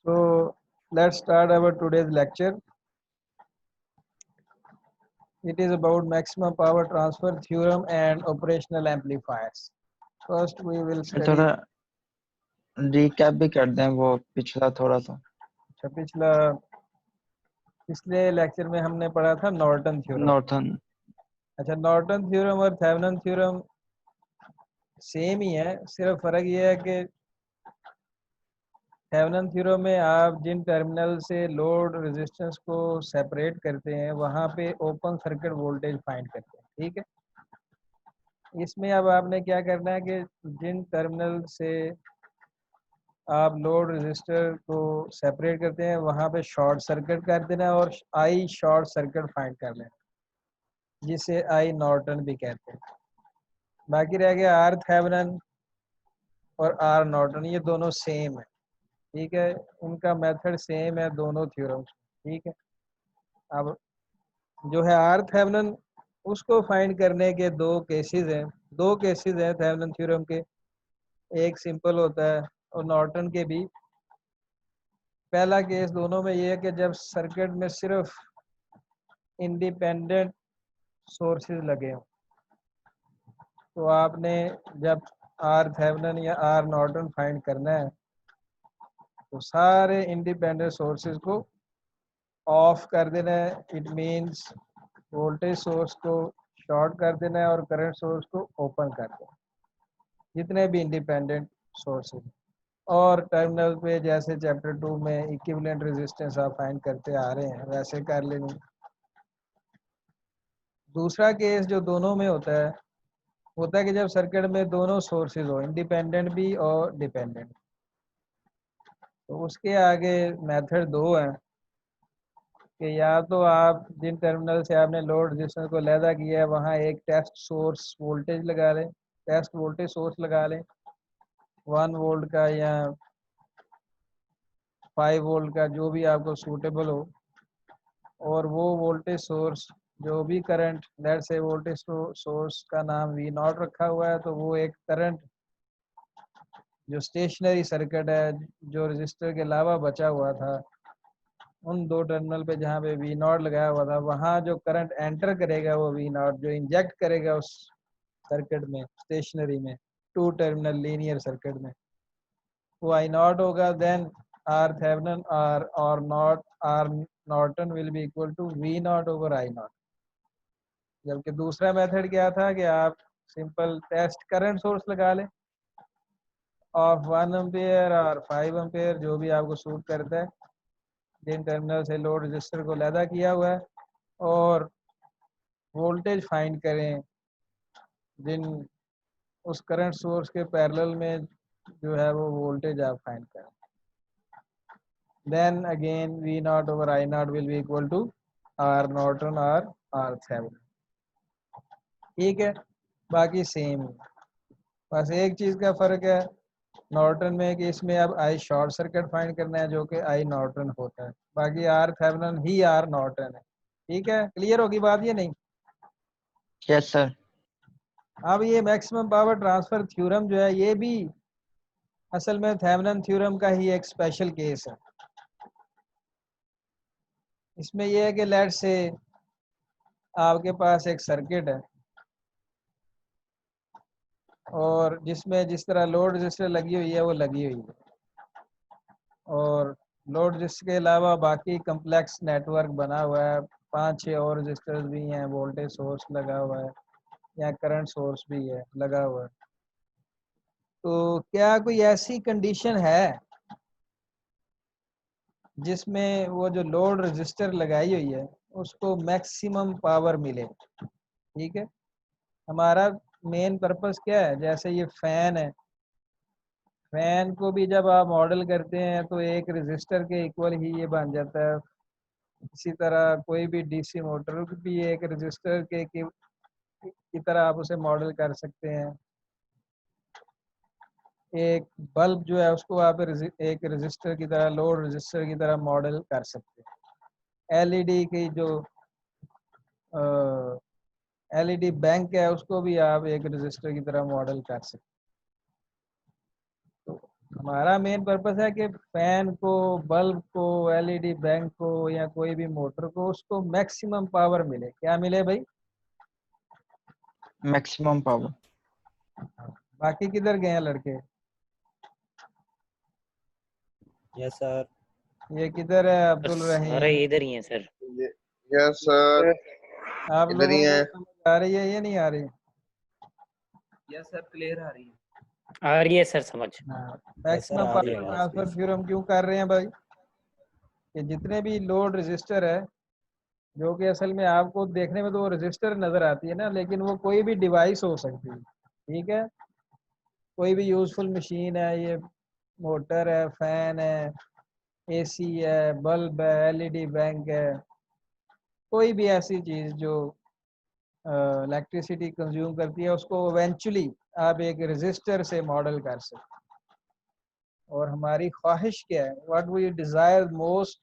So let's start our today's lecture. It is about maximum power transfer theorem and operational amplifiers. First we will study थोड़ा recap भी कर दें वो पिछला थोड़ा सा पिछले लेक्चर में हमने पढ़ा था नॉर्टन थ्योरम। नॉर्थन। अच्छा, नॉर्टन थ्योरम और थेवेनिन थ्योरम सेम ही है, सिर्फ फर्क ये है कि थेवेनिन थ्योरम में आप जिन टर्मिनल से लोड रेजिस्टेंस को सेपरेट करते हैं वहां पे ओपन सर्किट वोल्टेज फाइंड करते हैं। ठीक है, इसमें अब आपने क्या करना है कि जिन टर्मिनल से आप लोड रेजिस्टर को सेपरेट करते हैं वहां पे शॉर्ट सर्किट कर देना है और आई शॉर्ट सर्किट फाइंड कर लेना, जिसे आई नॉर्टन भी कहते हैं। बाकी रह गया आर थेवेनिन और आर नॉर्टन, ये दोनों सेम है। ठीक है, उनका मेथड सेम है दोनों थ्योरम्स। ठीक है, अब जो है आर थेवेनिन, उसको फाइंड करने के दो केसेस हैं थेवेनिन थ्योरम के। एक सिंपल होता है और नॉर्टन के भी। पहला केस दोनों में ये है कि जब सर्किट में सिर्फ इंडिपेंडेंट सोर्सेज लगे हों, तो आपने जब आर थेवेनिन या आर नॉर्टन फाइंड करना है तो सारे इंडिपेंडेंट सोर्सेज को ऑफ कर देना है। इट मींस वोल्टेज सोर्स को शॉर्ट कर देना है और करंट सोर्स को ओपन कर देना है, जितने भी इंडिपेंडेंट सोर्सेज। और टर्मिनल पे जैसे चैप्टर 2 में इक्विवेलेंट रेजिस्टेंस आप फाइंड करते आ रहे हैं वैसे कर लेनी। दूसरा केस जो दोनों में होता है कि जब सर्किट में दोनों सोर्सेज हो, इंडिपेंडेंट भी और डिपेंडेंट। तो उसके आगे मेथड दो है कि या तो आप जिन टर्मिनल से आपने लोड रेजिस्टेंस को लैदा किया है वहाँ एक टेस्ट सोर्स वोल्टेज लगा लें, टेस्ट वोल्टेज सोर्स लगा लें 1 वोल्ट का या 5 वोल्ट का, जो भी आपको सूटेबल हो। और वो वोल्टेज सोर्स जो भी करंट, लेट से वोल्टेज सोर्स का नाम वी नॉट रखा हुआ है, तो वो एक करंट जो स्टेशनरी सर्किट है, जो रजिस्टर के अलावा बचा हुआ था, उन दो टर्मिनल पे जहाँ पे वी नॉट लगाया हुआ था वहाँ जो करंट एंटर करेगा वो वी नॉट जो इंजेक्ट करेगा उस सर्किट में, स्टेशनरी में, टू टर्मिनल लीनियर सर्किट में, वो आई नॉट होगा। देन आर थेवेनिन और not R Norton will be equal to V naught over I naught. जबकि दूसरा मेथड क्या था कि आप सिंपल टेस्ट करंट सोर्स लगा लें ऑफ 1 एम्पियर और 5 एम्पियर, जो भी आपको सूट करता है, जिन टर्मिनल से लोड रजिस्टर को लैदा किया हुआ है, और वोल्टेज फाइंड करें जिन उस करंट सोर्स के पैरेलल में जो है वो वोल्टेज आप फाइंड करें। Then again V naught over I naught will be equal to R Norton और आर थेवेनिन। ठीक है, बाकी सेम है, बस एक चीज़ का फ़र्क है नॉर्टन में कि इसमें अब आई शॉर्ट सर्किट फाइंड करना है जो कि आई नॉर्टन होता है, बाकी आर थेवेनिन ही आर नॉर्टन है। ठीक है, क्लियर होगी बात ये नहीं? Yes sir. अब ये मैक्सिमम पावर ट्रांसफर थ्योरम जो है ये भी असल में थेवेनिन थ्योरम का ही एक स्पेशल केस है। इसमें यह है कि लेट से आपके पास एक सर्किट है और जिसमें जिस तरह लोड रजिस्टर लगी हुई है वो लगी हुई है, और लोड रजिस्टर के अलावा बाकी कम्प्लेक्स नेटवर्क बना हुआ है, 5-6 और रजिस्टर्स भी हैं, वोल्टेज सोर्स लगा हुआ है या करंट सोर्स भी है लगा हुआ है। तो क्या कोई ऐसी कंडीशन है जिसमें वो जो लोड रजिस्टर लगाई हुई है उसको मैक्सिमम पावर मिले? ठीक है, हमारा मेन पर्पस क्या है, जैसे ये फैन है, फैन को भी जब आप मॉडल करते हैं तो एक रजिस्टर के इक्वल ही ये बन जाता है। इसी तरह कोई भी डीसी मोटर भी एक रजिस्टर के की तरह आप उसे मॉडल कर सकते हैं। एक बल्ब जो है उसको आप एक रजिस्टर की तरह, लोड रजिस्टर की तरह मॉडल कर सकते हैं। एलईडी की जो एलईडी बैंक है उसको भी आप एक रजिस्टर की तरह मॉडल कर सकते हैं। हमारा मेन पर्पस है कि फैन को, बल्ब को, एलईडी बैंक को या कोई भी मोटर को उसको मैक्सिमम पावर मिले। क्या मिले भाई? Maximum power. बाकी किधर गए हैं लड़के? Yes sir. ये किधर है अब्दुल सारे रहीम? इधर ही हैं सर। यस सर, आप इधर ही लोगों है। को समझ आ रही है या नहीं आ रही? यस सर, क्लियर आ रही है। आ रही है सर समझ। मैक्सिमम आ रही है पावर आवाज ट्रांसफर please। फिर हम क्यों कर रहे हैं भाई? कि जितने भी लोड रजिस्टर है, जो कि असल में आपको देखने में तो वो रजिस्टर नजर आती है ना, लेकिन वो कोई भी डिवाइस हो सकती है। ठीक है, कोई भी यूजफुल मशीन है, ये मोटर है, फैन है, एसी है, बल्ब है, एलईडी बैंक है, कोई भी ऐसी चीज जो इलेक्ट्रिसिटी कंज्यूम करती है, उसको इवेंचुअली आप एक रजिस्टर से मॉडल कर सकते हैं। और हमारी ख्वाहिश क्या है? What we desire most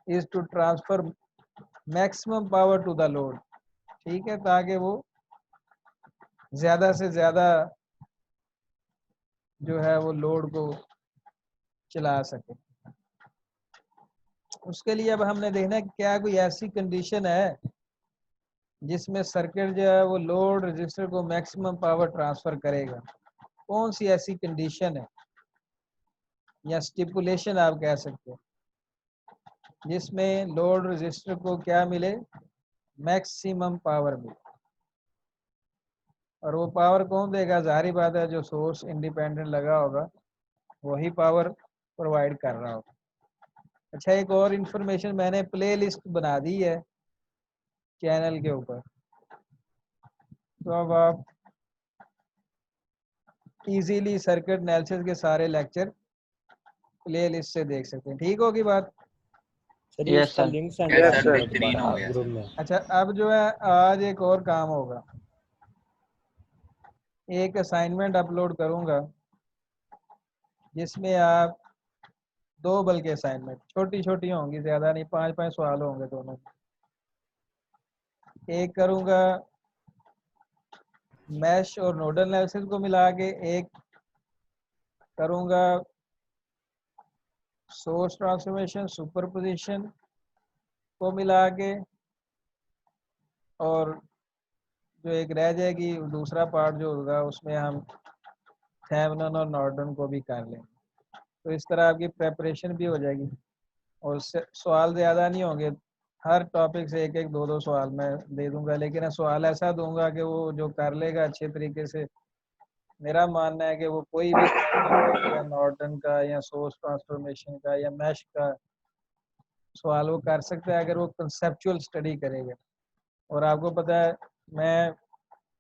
is to transfer maximum power to the load. ठीक है, ताकि वो ज्यादा से ज्यादा जो है वो लोड को चला सके। उसके लिए अब हमने देखना है कि क्या कोई ऐसी कंडीशन है जिसमें सर्किट जो है वो लोड रजिस्टर को मैक्सिमम पावर ट्रांसफर करेगा। कौन सी ऐसी कंडीशन है या स्टिपुलेशन आप कह सकते हैं, जिसमें लोड रजिस्टर को क्या मिले? मैक्सिमम पावर मिले। और वो पावर कौन देगा? जाहिर बात है, जो सोर्स इंडिपेंडेंट लगा होगा वही पावर प्रोवाइड कर रहा होगा। अच्छा, एक और इंफॉर्मेशन, मैंने प्ले लिस्ट बना दी है चैनल के ऊपर, तो अब आप इजीली सर्किट एनालिसिस के सारे लेक्चर प्ले लिस्ट से देख सकते हैं। ठीक होगी बात? सर ये यस उसका सर। लिंक सेंड यस कर सर, दो बेहतरीन हो दोबारा गया ग्रुप सर। में। अच्छा, अब जो है आज एक और काम होगा। एक असाइनमेंट अपलोड करूंगा जिसमें आप दो, बल्कि असाइनमेंट छोटी छोटी होंगी, ज्यादा नहीं, 5-5 सवाल होंगे दोनों। एक करूंगा मैश और नोडल एनालिसिस को मिला के, एक करूंगा सोर्स ट्रांसफॉर्मेशन सुपरपोजिशन को मिला के, और जो एक रह जाएगी दूसरा पार्ट जो होगा उसमें हम थेवेनिन और नॉर्टन को भी कर लेंगे। तो इस तरह आपकी प्रेपरेशन भी हो जाएगी और सवाल ज़्यादा नहीं होंगे। हर टॉपिक से एक एक दो दो सवाल मैं दे दूंगा, लेकिन सवाल ऐसा दूंगा कि वो जो कर लेगा अच्छे तरीके से, मेरा मानना है कि वो कोई भी या नॉर्टन का या सोर्स ट्रांसफॉर्मेशन का या मैश का सवाल वो कर सकता है अगर वो कंसेप्चुअल स्टडी करेगा। और आपको पता है मैं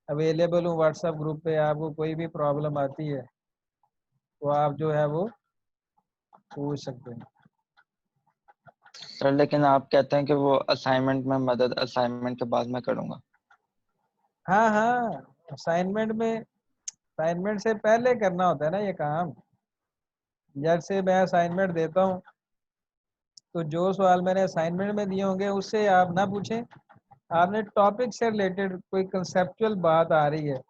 अवेलेबल हूँ व्हाट्सएप ग्रुप पे, आपको कोई भी प्रॉब्लम आती है तो आप जो है वो पूछ सकते हैं। सर लेकिन आप कहते हैं कि वो असाइनमेंट में मदद असाइनमेंट के बाद मैं करूंगा। हाँ हाँ, असाइनमेंट से पहले करना होता है ना ये काम। जैसे मैं असाइनमेंट देता हूँ तो जो सवाल मैंने असाइनमेंट में दिए होंगे उससे आप ना पूछें, आपने टॉपिक से रिलेटेड कोई कंसेप्चुअल बात आ रही है,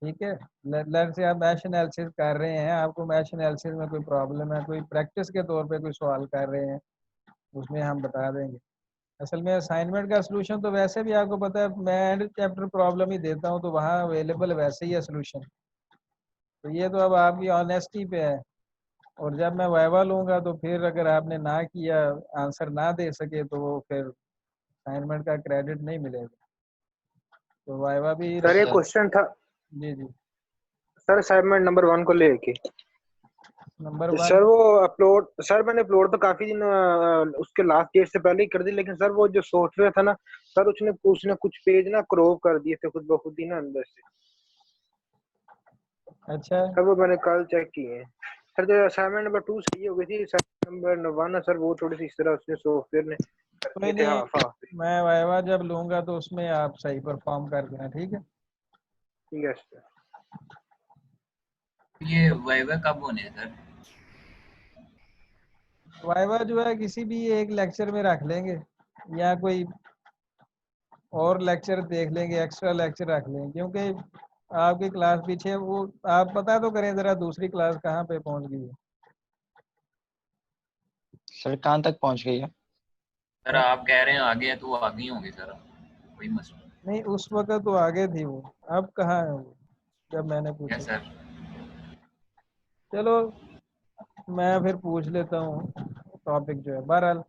ठीक है, लेट्स से आप मैश एनालिसिस कर रहे हैं, आपको मैश एनालिसिस में कोई प्रॉब्लम है, कोई प्रैक्टिस के तौर पे कोई सवाल कर रहे हैं, उसमें हम बता देंगे। असल में असाइनमेंट का सलूशन तो वैसे भी आपको पता है, मैं एंड चैप्टर प्रॉब्लम ही देता हूँ तो वहाँ अवेलेबल वैसे ही है सलूशन। तो ये तो अब आपकी ऑनेस्टी पे है। और जब मैं वाइवा लूँगा तो फिर अगर आपने ना किया, आंसर ना दे सके, तो वो फिर असाइनमेंट का क्रेडिट नहीं मिलेगा। तो वाइवा भी सर ये सर क्वेश्चन था जी जी। सर असाइनमेंट नंबर 1 को लेके। नंबर तो 1 सर वो अपलोड, सर मैंने अपलोड तो काफी दिन उसके लास्ट डेट से पहले ही कर दी, लेकिन सर वो जो सॉफ्टवेयर था ना सर, उसने कुछ पेज ना क्रॉप कर दिए थे खुद ब खुद ही ना अंदर से। अच्छा, सर वो मैंने कल चेक किए हैं। सर जो असाइनमेंट नंबर 2 सही हो गई थी, नंबर 1 ना सर वो थोड़ी सी इस तरह उसने सॉफ्टवेयर ने कर कोई दिए थे नहीं, हाफ हाफ पे। मैं वाइवा जब लूँगा तो उसमें आप सही परफॉर्म कर देना, ठीक है। Yes sir. ये वाइवा कब होने हैं सर? वाइवा जो है किसी भी एक लेक्चर में रख लेंगे या कोई और लेक्चर देख लेंगे, एक्स्ट्रा लेक्चर रख लेंगे, क्योंकि आपकी क्लास पीछे वो आप पता तो करें जरा दूसरी क्लास कहाँ पे पहुंच गई है। सर कहाँ तक पहुंच गई है? सर आप कह रहे हैं आगे है तो वो आगे ही होंगे सर, कोई मसला नहीं उस वक्त तो आगे थी वो, अब कहाँ है वो जब मैंने नहीं। पूछा। Yes sir. चलो मैं फिर पूछ लेता हूँ टॉपिक जो है। बहरहाल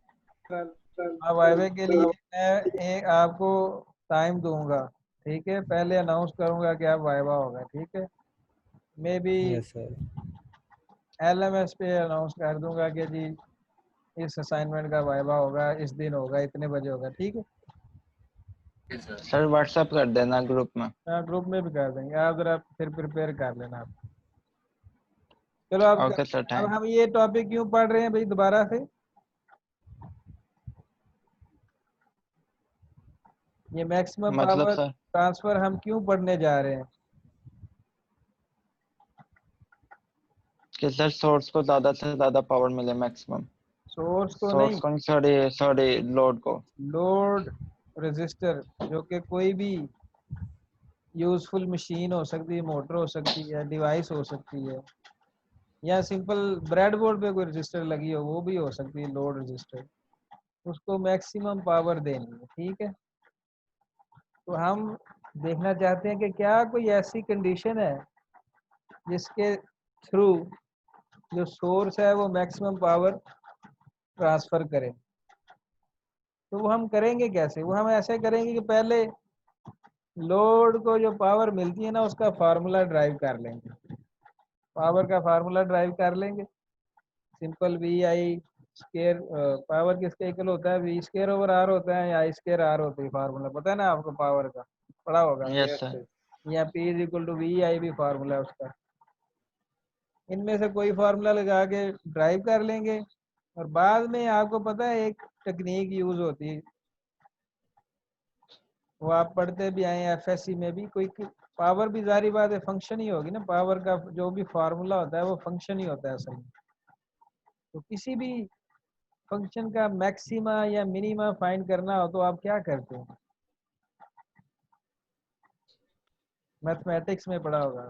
अब वाइवे के लिए मैं एक आपको टाइम दूंगा, ठीक है। पहले अनाउंस करूंगा कि अब वाइवा होगा, ठीक है। May be yes sir. LMS पे अनाउंस कर दूंगा कि जी इस असाइनमेंट का वाइवा होगा, इस दिन होगा, इतने बजे होगा, ठीक है। Yes sir. सर व्हाट्सएप कर देना ग्रुप में। हाँ ग्रुप में भी कर देंगे, आप जरा फिर प्रिपेयर कर लेना आप। चलो ओके सर, अब थैंक। हम ये टॉपिक क्यों पढ़ रहे हैं भाई दोबारा से, ये मैक्सिमम मतलब पावर सर ट्रांसफर हम क्यों पढ़ने जा रहे हैं। कि सर सोर्स को ज्यादा से ज्यादा पावर मिले, मैक्सिमम। सोर्स को नहीं, सोर्स को नहीं, सॉरी सॉरी, लोड को। लोड रजिस्टर जो कि कोई भी यूजफुल मशीन हो सकती है, मोटर हो सकती है, डिवाइस हो सकती है, या सिंपल ब्रेड बोर्ड पे कोई रजिस्टर लगी हो वो भी हो सकती है लोड रजिस्टर, उसको मैक्सिमम पावर देनी है, ठीक है। तो हम देखना चाहते हैं कि क्या कोई ऐसी कंडीशन है जिसके थ्रू जो सोर्स है वो मैक्सिमम पावर ट्रांसफर करे। तो वो हम करेंगे कैसे, वो हम ऐसे करेंगे कि पहले लोड को जो पावर मिलती है ना उसका फार्मूला ड्राइव कर लेंगे, पावर का फार्मूला ड्राइव कर लेंगे। Simple V I square, power किसका इक्वल होता है, वी स्केयर ओवर आर होता है या आई स्केयर आर होती है, फार्मूला पता है ना आपको पावर का, पढ़ा होगा। Yes sir. या P is equal to V I भी फार्मूला है उसका। इनमें से कोई फार्मूला लगा के ड्राइव कर लेंगे, और बाद में आपको पता है एक टेक्निक यूज होती है, वो आप पढ़ते भी आए FSC में भी, कोई पावर भी जारी बात है फंक्शन ही होगी ना, पावर का जो भी फार्मूला होता है वो फंक्शन ही होता है असल में। तो किसी भी फंक्शन का मैक्सिमा या मिनिमा फाइंड करना हो तो आप क्या करते हैं, मैथमेटिक्स में पढ़ा होगा।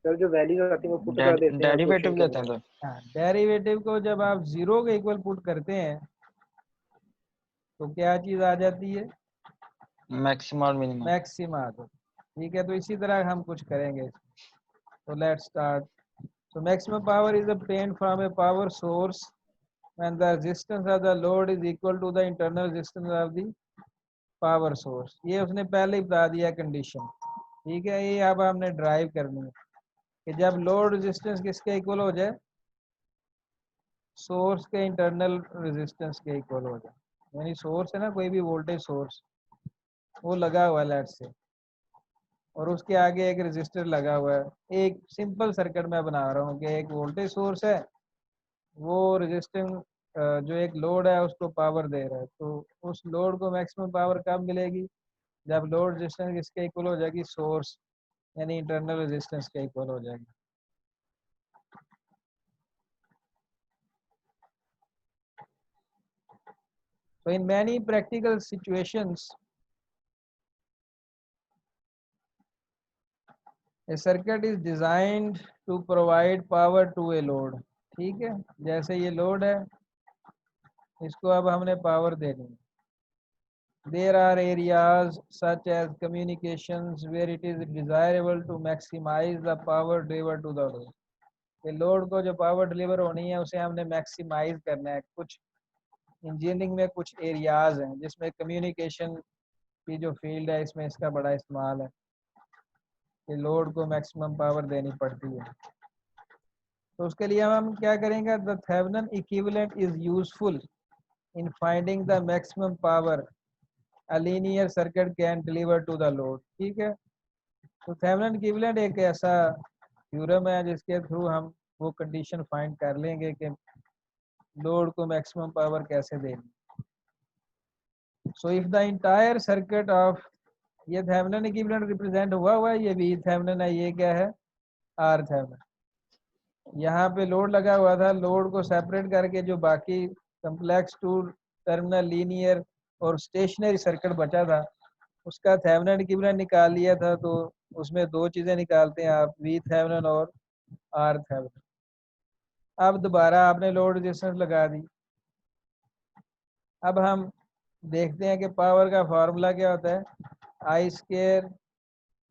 सर जो वैल्यूज आती है वो पुट कर देते हैं और डेरिवेटिव क्वेश्चन लेते करना हैं है। तो। हाँ डेरिवेटिव को जब आप जीरो के इक्वल पुट करते हैं तो क्या चीज आ जाती है, मैक्सिमम और मिनिमम। मैक्सिमा आ जाती है, ठीक है। तो इसी तरह हम कुछ करेंगे, तो let's start. So maximum power is obtained from a power source when the resistance of the load is equal to the internal resistance of the power source। ये उसने पहले ही बता दिया कंडीशन, ठीक है। ये अब हमने ड्राइव करनी है कि जब लोड रेजिस्टेंस किसके इक्वल हो जाए, सोर्स के इंटरनल रेजिस्टेंस के इक्वल हो जाए, यानी सोर्स है ना कोई भी वोल्टेज सोर्स वो लगा हुआ है लेट्स से, और उसके आगे एक रेजिस्टर लगा हुआ है। एक सिंपल सर्किट में बना रहा हूँ कि एक वोल्टेज सोर्स है, वो रेजिस्टिंग जो एक लोड है उसको पावर दे रहा है। तो उस लोड को मैक्सिमम पावर कब मिलेगी, जब लोड रेजिस्टेंस किसके इक्वल हो जाएगी, सोर्स यानी इंटरनल रेजिस्टेंस के इक्वल हो जाएगी। So in many practical situations a circuit is designed to provide power to a load, ठीक है। जैसे ये लोड है इसको अब हमने पावर देनी है। There are areas such as communications where it is desirable to maximize the power delivered to the load। ये लोड को जो पावर डिलीवर होनी है उसे हमने मैक्सिमाइज करना है। कुछ इंजीनियरिंग में कुछ एरियाज हैं जिसमें कम्युनिकेशन की जो फील्ड है इसमें इसका बड़ा इस्तेमाल है कि लोड को मैक्सिमम पावर देनी पड़ती है। तो उसके लिए हम क्या करेंगे, the Thevenin equivalent is useful in finding the maximum power a linear circuit can deliver to the load, ठीक है। तो थेवेनिन इक्विवेलेंट एक ऐसा थ्योरम है जिसके थ्रू हम वो कंडीशन फाइंड कर लेंगे कि लोड को मैक्सिमम पावर कैसे देनी। So if the entire circuit of, ये थेवेनिन इक्विवेलेंट रिप्रेजेंट हुआ है, ये भी थेवेनिन है, ये क्या है आर थेवेनिन। यहाँ पे लोड लगा हुआ था, लोड को सेपरेट करके जो बाकी कम्प्लेक्स टू टर्मिनल लीनियर और स्टेशनरी सर्किट बचा था उसका थेवेनिन इक्विवेलेंट निकाल लिया था। तो उसमें दो चीजें निकालते हैं आप, वी थेवेनिन और आर थेवेनिन। अब दोबारा आपने लोड रेजिस्टेंस लगा दी। अब हम देखते हैं कि पावर का फार्मूला क्या होता है, आई स्क्वायर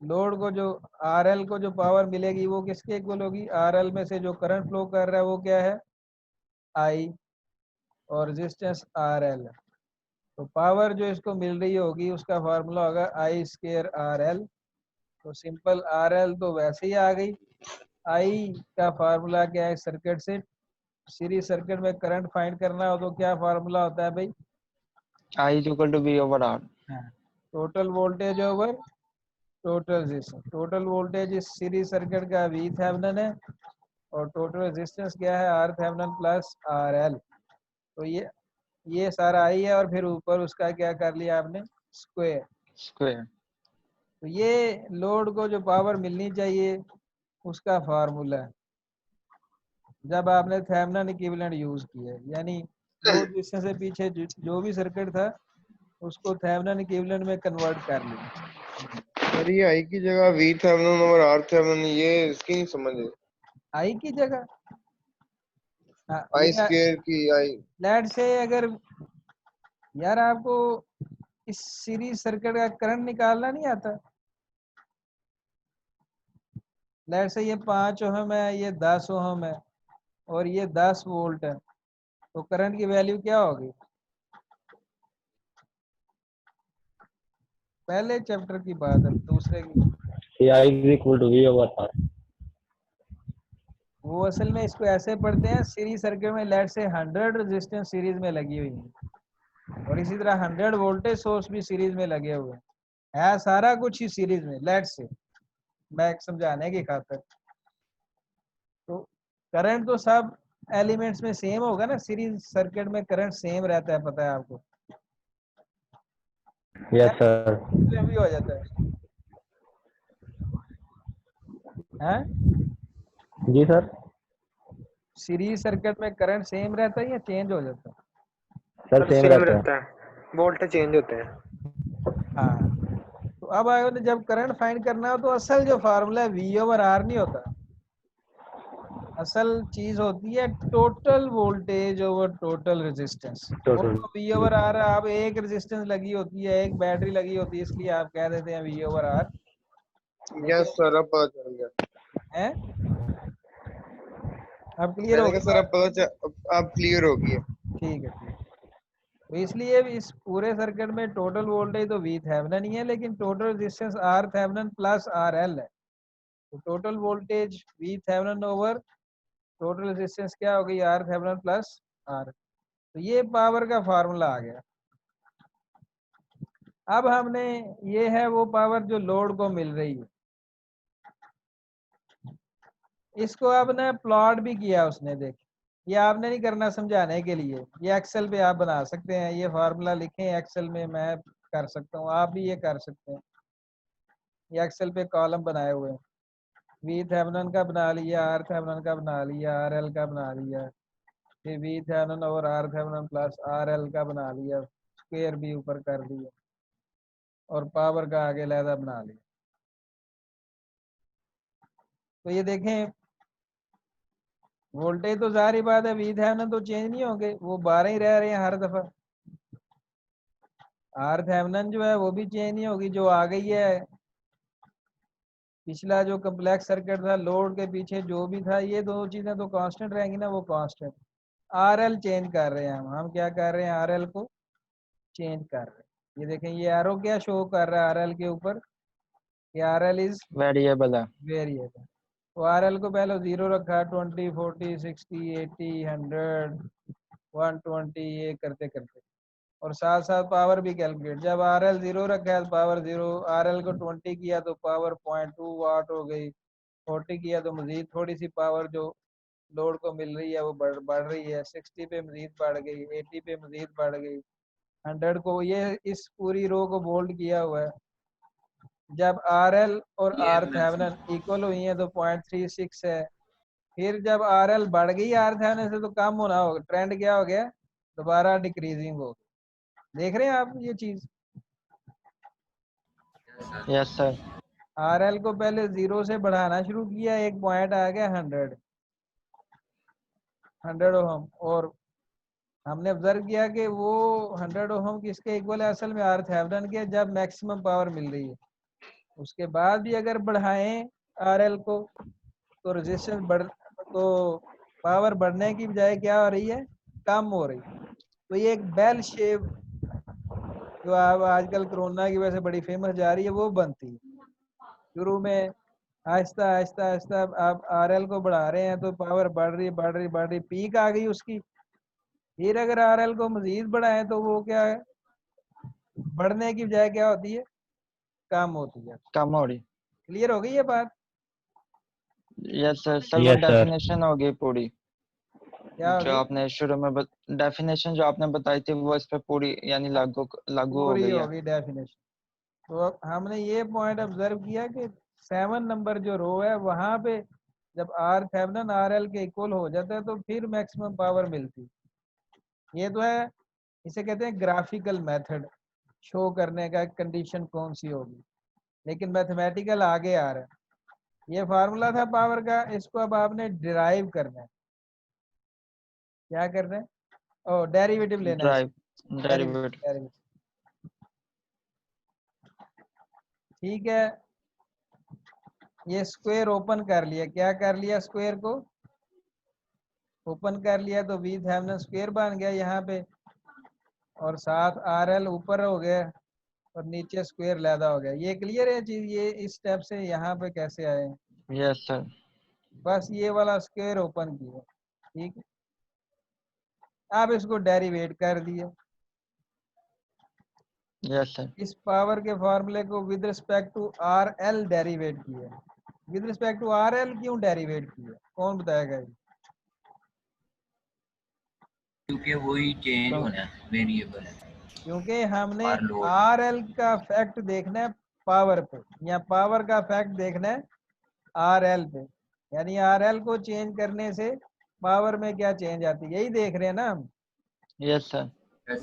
लोड को जो आरएल को जो पावर मिलेगी वो किसके इक्वल होगी, आरएल में से जो करंट फ्लो कर रहा है वो क्या है, आई, और रेजिस्टेंस आरएल है। तो पावर जो इसको मिल रही होगी उसका फार्मूला होगा आई स्क्वायर आरएल। तो सिंपल आरएल तो वैसे ही आ गई। आई का फार्मूला क्या है, सर्किट से सीरीज सर्किट में करंट फाइंड करना हो तो क्या फार्मूला होता है भाई, I is equal to V over R. Total voltage over total resistance. Total voltage इस सीरीज सर्किट का वी थेवेनिन है और टोटल रेजिस्टेंस क्या है, R Thevenin plus R L. तो ये सारा आई है और फिर ऊपर उसका क्या कर लिया आपने, स्क्वायर। Square. तो ये लोड को जो पावर मिलनी चाहिए उसका फार्मूला है जब आपने थेवेनिन इक्विवेलेंट यूज किया है, यानी लोड रेजिस्टेंस से पीछे जो भी सर्किट था उसको थेवेनिन इक्विवेलेंट में कन्वर्ट कर लिया। सर ये आई की जगह वी थेवेनिन और आर थेवेनिन, ये इसकी नहीं समझ है। आई की जगह आई स्क्वायर की आई। लेट से अगर यार आपको इस सीरीज सर्किट का करंट निकालना नहीं आता, लेट से ये 5 ओहम है, ये 10 ओहम है और ये 10 वोल्ट है, तो करंट की वैल्यू क्या होगी, पहले चैप्टर की बात है, दूसरे की I is equal to V over R. वो असल में इसको ऐसे पढ़ते हैं, सीरीज सर्किट में लेट से 100 रेजिस्टेंस सीरीज में लगी हुई है और इसी तरह 100 वोल्टेज सोर्स भी सीरीज में लगे हुए हैं, है सारा कुछ ही सीरीज में। लेट से मैं समझाने की खातिर, तो करंट तो सब एलिमेंट्स में सेम होगा ना, सीरीज सर्किट में करंट सेम रहता है, पता है आपको, Yes sir. भी हो जाता है हैं? जी सर। सीरीज सर्किट में करंट सेम रहता है या चेंज हो जाता है? सर सेम सेम रहता है। रहता है, वोल्टेज चेंज होते हैं। हाँ, तो अब आगे ने जब करंट फाइंड करना हो तो असल जो फार्मूला है वी ओवर आर नहीं होता, असल चीज होती है total voltage over total resistance. वो Total. तो वी ओवर आर, आप एक रेजिस्टेंस लगी होती है, एक बैटरी लगी होती है, इसलिए आप कह देते हैं V over R. Yes sir अब पता चल गया। है अब क्लियर हो मैंने कहा गई सर बात? अब पता चल, अब क्लियर हो गई है। ठीक है, ठीक। तो इसलिए इस पूरे सर्किट में टोटल वोल्टेज तो वी थेवेनिन ही है, लेकिन total resistance R Thevenin plus R L है। तो total voltage V Thevenin over total resistance क्या हो गई, आर थेवेनिन प्लस आर। तो ये पावर का फार्मूला आ गया। अब हमने, ये है वो पावर जो लोड को मिल रही है, इसको आपने प्लॉट भी किया उसने, देख ये आपने नहीं करना समझाने के लिए, ये एक्सेल पे आप बना सकते हैं, ये फार्मूला लिखें एक्सेल में, मैं कर सकता हूँ, आप भी ये कर सकते हैं। ये एक्सेल पे कॉलम बनाए हुए हैं, वी थेवेनिन का बना लिया, आर थेवेनिन का बना लिया, आर एल का बना लिया, फिर वी थेवेनिन और R Thevenin plus R L का बना लिया, स्क्वायर भी ऊपर कर दिया और पावर का आगे लहदा बना लिया। तो ये देखें वोल्टेज तो जारी बात है वी थेवेनिन तो चेंज नहीं होंगे, वो 12 ही रह रहे हैं हर दफा। आर थेवेनिन जो है वो भी चेंज नहीं होगी, जो आ गई है पिछला जो कम्प्लेक्स सर्किट था, लोड के पीछे जो भी था, ये दो चीजें तो कांस्टेंट रहेंगी ना, वो कांस्टेंट। आर एल चेंज कर रहे हैं हम क्या कर रहे हैं, आर एल को चेंज कर रहे हैं। ये देखें ये एरो क्या शो कर रहा है आर एल के ऊपर, कि आर एल इज Variable है। वेरिएबल। तो आर एल को पहले 0 रखा, 20 40 60 80 100 120 ये करते करते, और साथ साथ पावर भी कैलकुलेट। जब आर एल 0 रखा है तो पावर 0, आर एल को 20 किया तो पावर 0.2 वाट हो गई, 40 किया तो मजीद थोड़ी सी पावर जो लोड को मिल रही है वो बढ़ रही है, 60 पे मजीद बढ़ गई, 80 पे मजीद बढ़ गई, 100 को, ये इस पूरी रो को बोल्ड किया हुआ है। जब आर एल और ये आर मैं थेवेनिन इक्वल हुई है तो 0.36 है। फिर जब आर एल बढ़ गई आर थेवेनिन से तो कम होना होगा, ट्रेंड क्या हो गया, दोबारा डिक्रीजिंग हो गई। देख रहे हैं आप ये चीज? Yes sir. आरएल को पहले 0 से बढ़ाना शुरू किया, एक पॉइंट आ गया 100 ओहम, और हमने ऑब्जर्व किया कि वो 100 ओहम किसके इक्वल है, असल में आर थेवेनिन के, जब मैक्सिमम पावर मिल रही है। उसके बाद भी अगर बढ़ाएं आरएल को तो रेजिस्टेंस बढ़, तो पावर बढ़ने की बजाय क्या हो रही है, कम हो रही है। तो ये एक बेल शेप जो आप आजकल कोरोना की वजह से बड़ी फेमस जा रही है वो बनती है। शुरू में आहिस्ता आहिस्ता आहिस्ता आप आरएल को बढ़ा रहे हैं तो पावर बढ़ रही बढ़ रही बढ़ रही, पीक आ गई उसकी। फिर अगर आरएल को मजीद बढ़ाएं तो वो क्या है, बढ़ने की बजाय क्या होती है, कम होती है। कम हो रही। क्लियर हो गई ये बात? Yes sir. सर वो Yes, sir. डेफिनेशन हो गई पूरी क्या हो जो गई? आपने शुरू में डेफिनेशन जो आपने बताई थी वो इस पे पूरी यानी लागू लागू हो पूरी गई हो है। गई डेफिनेशन। तो अब हमने ये पॉइंट ऑब्जर्व किया कि 7 नंबर जो रो है वहां पे जब आर थेवेनिन आर एल के इक्वल हो जाता है तो फिर मैक्सिमम पावर मिलती। ये तो है, इसे कहते हैं ग्राफिकल मेथड शो करने का कंडीशन कौन सी होगी, लेकिन मैथमेटिकल आगे आ रहा है। ये फार्मूला था पावर का, इसको अब आपने डिराइव करना है। क्या करना है? ओ डेरिवेटिव लेना है, ड्राइव डेरिवेटिव। डेरिवेटिव। ठीक है, ये स्क्वायर ओपन कर लिया, क्या कर लिया, स्क्वायर को ओपन कर लिया तो वी थेवेनिन स्क्वायर बन गया यहाँ पे, और साथ आर एल ऊपर हो गया और नीचे स्क्वायर लैदा हो गया। ये क्लियर है चीज? ये इस स्टेप से यहाँ पे कैसे आए? Yes sir. बस ये वाला स्क्वायर ओपन किया, ठीक है। आप इसको डेरिवेट कर दिए, यस सर। इस पावर के फॉर्मूले को with respect to R L derivate किया। With respect to R L क्यों डेरिवेट किया, कौन बताएगा ये? क्योंकि वही चेंज तो होना है, वेरिएबल है क्योंकि हमने पर लोड। आर एल का फैक्ट देखना है पावर पे, या पावर का फैक्ट देखना है आर एल पे, यानी आर एल को चेंज करने से पावर में क्या चेंज आती है, यही देख रहे हैं ना हम। Yes sir.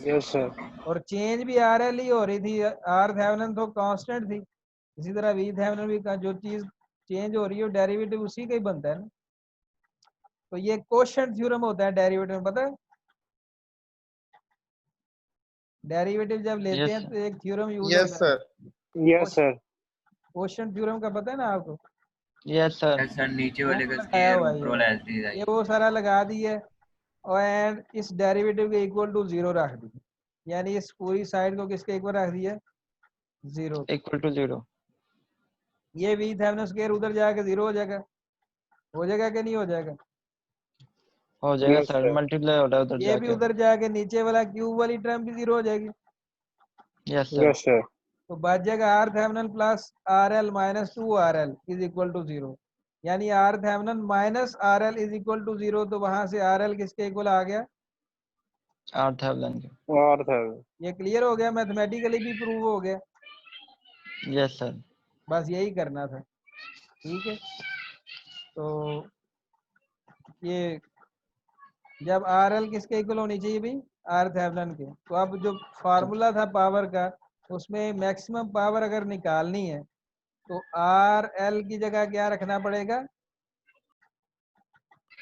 Yes sir. और चेंज भी आर एल ही हो रही थी, आर थेवेनिन तो कांस्टेंट थी, इसी तरह वी थेवेनिन भी जो चीज चेंज हो रही है डेरिवेटिव उसी का ही बनता है ना। तो ये कोशेंट थ्योरम होता है डेरिवेटिव में, पता है? डेरिवेटिव जब लेते हैं यस तो एक थ्योरम यूज यस होता है, sir. Yes sir. Quotient theorem का पता है ना आपको? Yes sir. सर नीचे वो वाले का लगाया स्क्वायर हुआ ऊपर है वाला एलसीज ये आई। वो सारा लगा दी है, और एंड इस डेरिवेटिव के इक्वल टू 0 रख दी, यानी इस पूरी साइड को किसके इक्वल रख दिया, 0। Equal to 0। ये वी थेवेनिन स्क्वायर उधर जाके 0 हो जाएगा कि नहीं हो जाएगा? हो जाएगा यस सर। सर। मल्टीप्लाई हो रहा है उधर ये भी जाके। उधर जाके नीचे वाला क्यूब वाली टर्म भी 0 हो जाएगी। Yes sir. Yes sir. तो बच जाएगा R Thevenin plus R L minus 2 R L is equal to 0, यानी R Thevenin minus R L is equal to 0। तो वहां से आर एल किसके इक्वल आ गया, आर थेवेनिन के। और सर। ये क्लियर हो गया, मैथमेटिकली भी प्रूव हो गया। Yes sir. बस यही करना था, ठीक है। तो ये जब आर एल किसके इक्वल होनी चाहिए भाई, आर थेवेनिन के। तो अब जो फार्मूला था पावर का, उसमें मैक्सिमम पावर अगर निकालनी है तो आर एल की जगह क्या रखना पड़ेगा,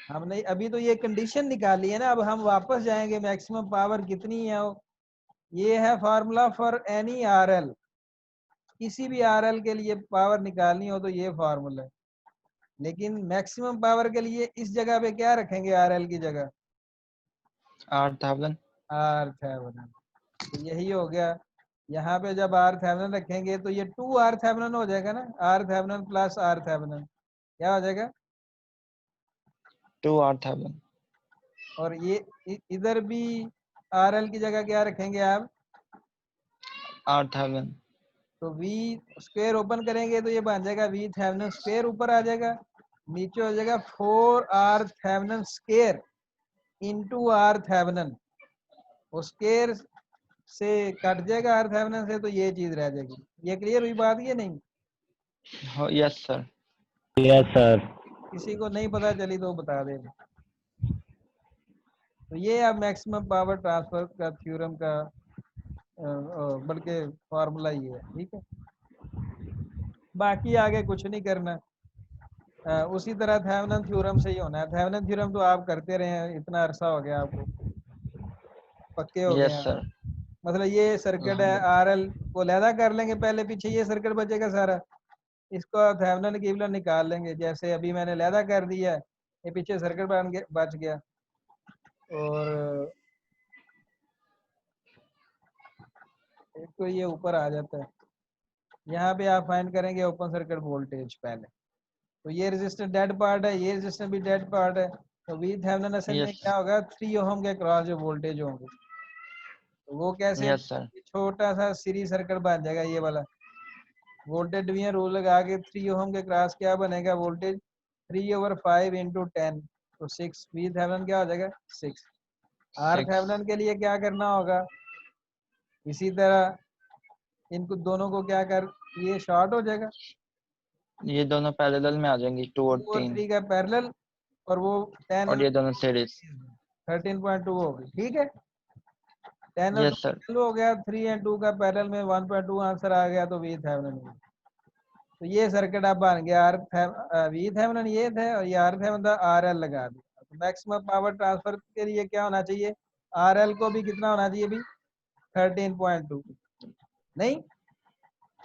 हमने अभी तो ये कंडीशन निकाली है ना, अब हम वापस जाएंगे मैक्सिमम पावर कितनी है। ये है formula for any R L, किसी भी आर एल के लिए पावर निकालनी हो तो ये फार्मूला है। लेकिन मैक्सिमम पावर के लिए इस जगह पे क्या रखेंगे, आर एल की जगह आर थेवेनिन। Are Thevenin. तो यही हो गया, यहाँ पे जब आर थेवेनिन रखेंगे तो ये 2 आर थेवेनिन हो जाएगा ना, R Thevenin plus R Thevenin क्या हो जाएगा, 2 आर थेवेनिन। और ये इधर भी आर एल की जगह क्या रखेंगे आप, आर थेवेनिन। तो वी स्क्वायर ओपन करेंगे तो ये बन जाएगा वी थेवेनिन स्क्वायर, ऊपर आ जाएगा, नीचे हो जाएगा 4 R Thevenin square into R Thevenin, और स्क्वायर से कट जाएगा आर थेवेनिन से, तो ये चीज रह जाएगी। ये क्लियर हुई बात ये नहीं? Yes sir. Yes, sir. किसी को नहीं पता चली तो बता दे। तो ये अब मैक्सिमम पावर ट्रांसफर का थ्योरम का बल्कि फार्मूला ये है, ठीक है। बाकी आगे कुछ नहीं करना। उसी तरह थेवेनिन थ्योरम से ही होना है। थेवेनिन थ्योरम तो आप करते रहे हैं, इतना अरसा हो गया आपको, पक्के हो गए यस हैं। सर। मतलब ये सर्किट है आरएल को लैदा कर लेंगे, पहले पीछे ये सर्किट बचेगा सारा, इसको थेवेनिन इक्विवेलेंट निकाल लेंगे। जैसे अभी मैंने लैदा कर दिया है, ये पीछे सर्किट बच गया। और एक तो ये ऊपर आ जाता है, यहाँ पे आप फाइंड करेंगे ओपन सर्किट वोल्टेज पहले। तो ये रेजिस्टेंस डेड पार्ट है, ये रेजिस्टेंस भी डेड पार्ट है। तो वी थेवेनिन असल में यस क्या होगा, 3 ओहम के क्रॉस जो वोल्टेज होंगे, तो वो कैसे, यस सर। छोटा सा सीरीज सर्किट बन जाएगा ये वाला। वोल्टेज डिवीजन रूल लगा के 3 ओहम के क्रॉस क्या बनेगा, वोल्टेज 3/5 इंटू 10, तो 6 वी थेवेनिन क्या हो जाएगा 6। आर 6। थेवेनिन के लिए क्या करना होगा, इसी तरह इनको दोनों को क्या कर, ये शॉर्ट हो जाएगा, ये दोनों पैरेलल में आ जाएंगे 2 और 2 और 3, 3 का पैरेलल, और वो 10 और ये दोनों सीरीज। 13.2 होगी, ठीक है। 10 और 2 यस सर। कैंसिल हो गया, 3 और 2 का पैरेलल में 1.2 आंसर आ गया, तो वी थेवेनिन। तो ये सर्किट अब बन गया वी थेवेनिन ये थे, और ये आर थेवेनिन था, आरएल लगा दिया। तो मैक्सिमम पावर ट्रांसफर के लिए क्या होना चाहिए, आरएल को भी कितना होना चाहिए भी 13.2, नहीं?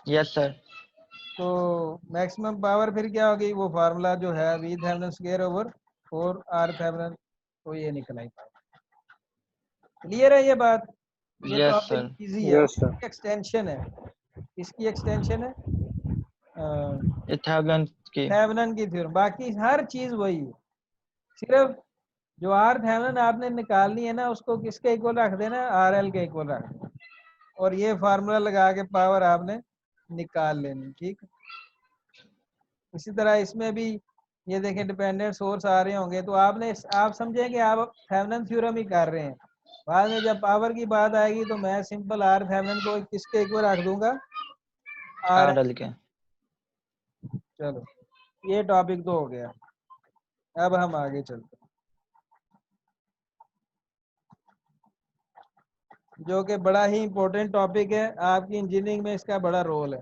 Yes sir. तो मैक्सिमम पावर फिर क्या होगी, वो फार्मूला जो है V Thevenin square over 4 R Thevenin, तो ये निकला ही पाएगा। क्लियर है ये बात? ये यस टॉपिक सर। इजी है, यस सर। एक्सटेंशन है। इसकी एक्सटेंशन है ये थेवेनिन की। थेवेनिन की थ्योरम, बाकी हर चीज वही है। सिर्फ जो आर थेवेनिन आपने निकालनी है ना, उसको किसके इक्वल रख देना, आरएल के इक्वल रख देना, और ये फार्मूला लगा के पावर आपने निकाल लेनी, ठीक। इसी तरह इसमें भी ये देखें डिपेंडेंट सोर्स आ रहे होंगे, तो आप समझें कि आप थेवेनिन थ्योरम ही कर रहे हैं। बाद में जब पावर की बात आएगी तो मैं सिंपल आर थेवेनिन को किसके इक्वल रख दूंगा, आर। आरएल के। चलो ये टॉपिक तो हो गया, अब हम आगे चलते हैं, जो कि बड़ा ही इम्पोर्टेंट टॉपिक है आपकी इंजीनियरिंग में, इसका बड़ा रोल है,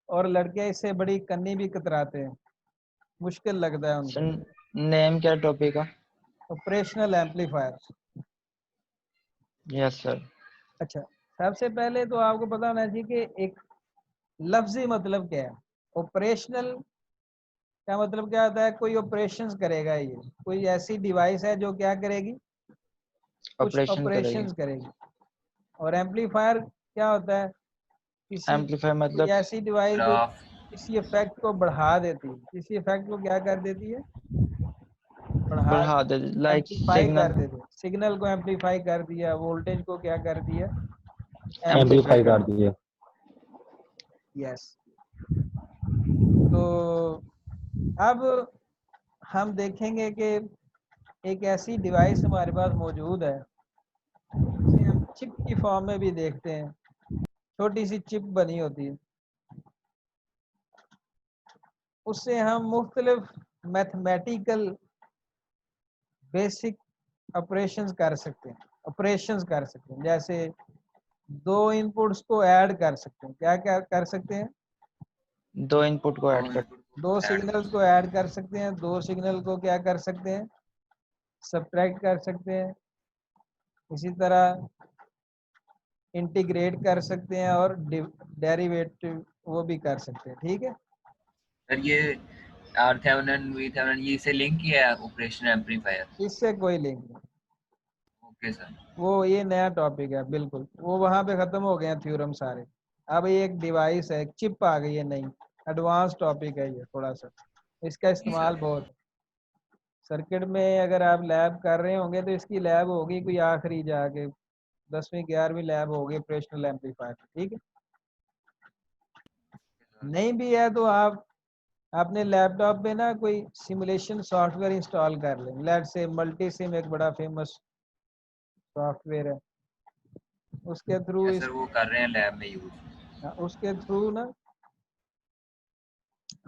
और लड़के इससे बड़ी कन्नी भी कतराते हैं, मुश्किल लगता है उनको। सर नेम क्या टॉपिक का? Operational amplifier. Yes sir. अच्छा, सबसे पहले तो आपको पता होना चाहिए कि एक लफ्जी मतलब क्या है। ऑपरेशनल का मतलब क्या होता है, कोई ऑपरेशंस करेगा, ये कोई ऐसी डिवाइस है जो क्या करेगी, कुछ ऑपरेशन करेगी। ऑपरेशंस करेगी। और एम्पलीफायर क्या होता है, किसी एम्पलीफायर कोई मतलब ऐसी डिवाइस जो ग्राफ। किसी इफेक्ट को बढ़ा देती है, किसी इफेक्ट को क्या कर देती है, बढ़ा, बढ़ा दे, लाइक एम्पलीफाई कर सिग्नल। देते हैं। सिग्नल को एम्पलीफाई कर दिया, वोल्टेज को क्या कर दिया, एम्पलीफाई एम्पलीफाई एम्पलीफाई। कर दिए। यस। तो अब हम देखेंगे कि एक ऐसी डिवाइस हमारे पास मौजूद है जिसे हम चिप की फॉर्म में भी देखते हैं, छोटी सी चिप बनी होती है, उससे हम मुख्तलिफ मैथमेटिकल बेसिक ऑपरेशंस कर सकते हैं। जैसे 2 इनपुट्स को ऐड कर सकते हैं, क्या क्या कर सकते हैं, 2 इनपुट को ऐड कर। 2 सिग्नल्स को ऐड कर सकते हैं, 2 सिग्नल को क्या कर सकते हैं, सब्ट्रैक्ट कर सकते हैं। इसी तरह इंटीग्रेट कर सकते हैं, और डेरिवेटिव वो भी कर सकते हैं, ठीक है। सर ये आर थेवेनिन वी थेवेनिन ये से लिंक किया है ऑपरेशन एम्पलीफायर। इससे कोई लिंक नहीं, ओके सर। वो ये नया टॉपिक है, बिल्कुल वो वहाँ पे खत्म हो गए हैं थ्योरम सारे। अब ये एक डिवाइस है, एक चिप आ गई है नई, एडवांस टॉपिक है ये थोड़ा सा, इसका इस्तेमाल बहुत है। सर्किट में अगर आप लैब कर रहे होंगे तो इसकी लैब होगी कोई आखिरी जाके 10वीं 11वीं लैब होगी ऑपरेशनल एम्पलीफायर, ठीक है। नहीं भी है तो आप अपने लैपटॉप पे ना कोई सिमुलेशन सॉफ्टवेयर इंस्टॉल कर लें। लेट्स से मल्टी सिम एक बड़ा फेमस सॉफ्टवेयर है, उसके थ्रू यस सर वो कर रहे हैं लैब में यूज। उसके थ्रू ना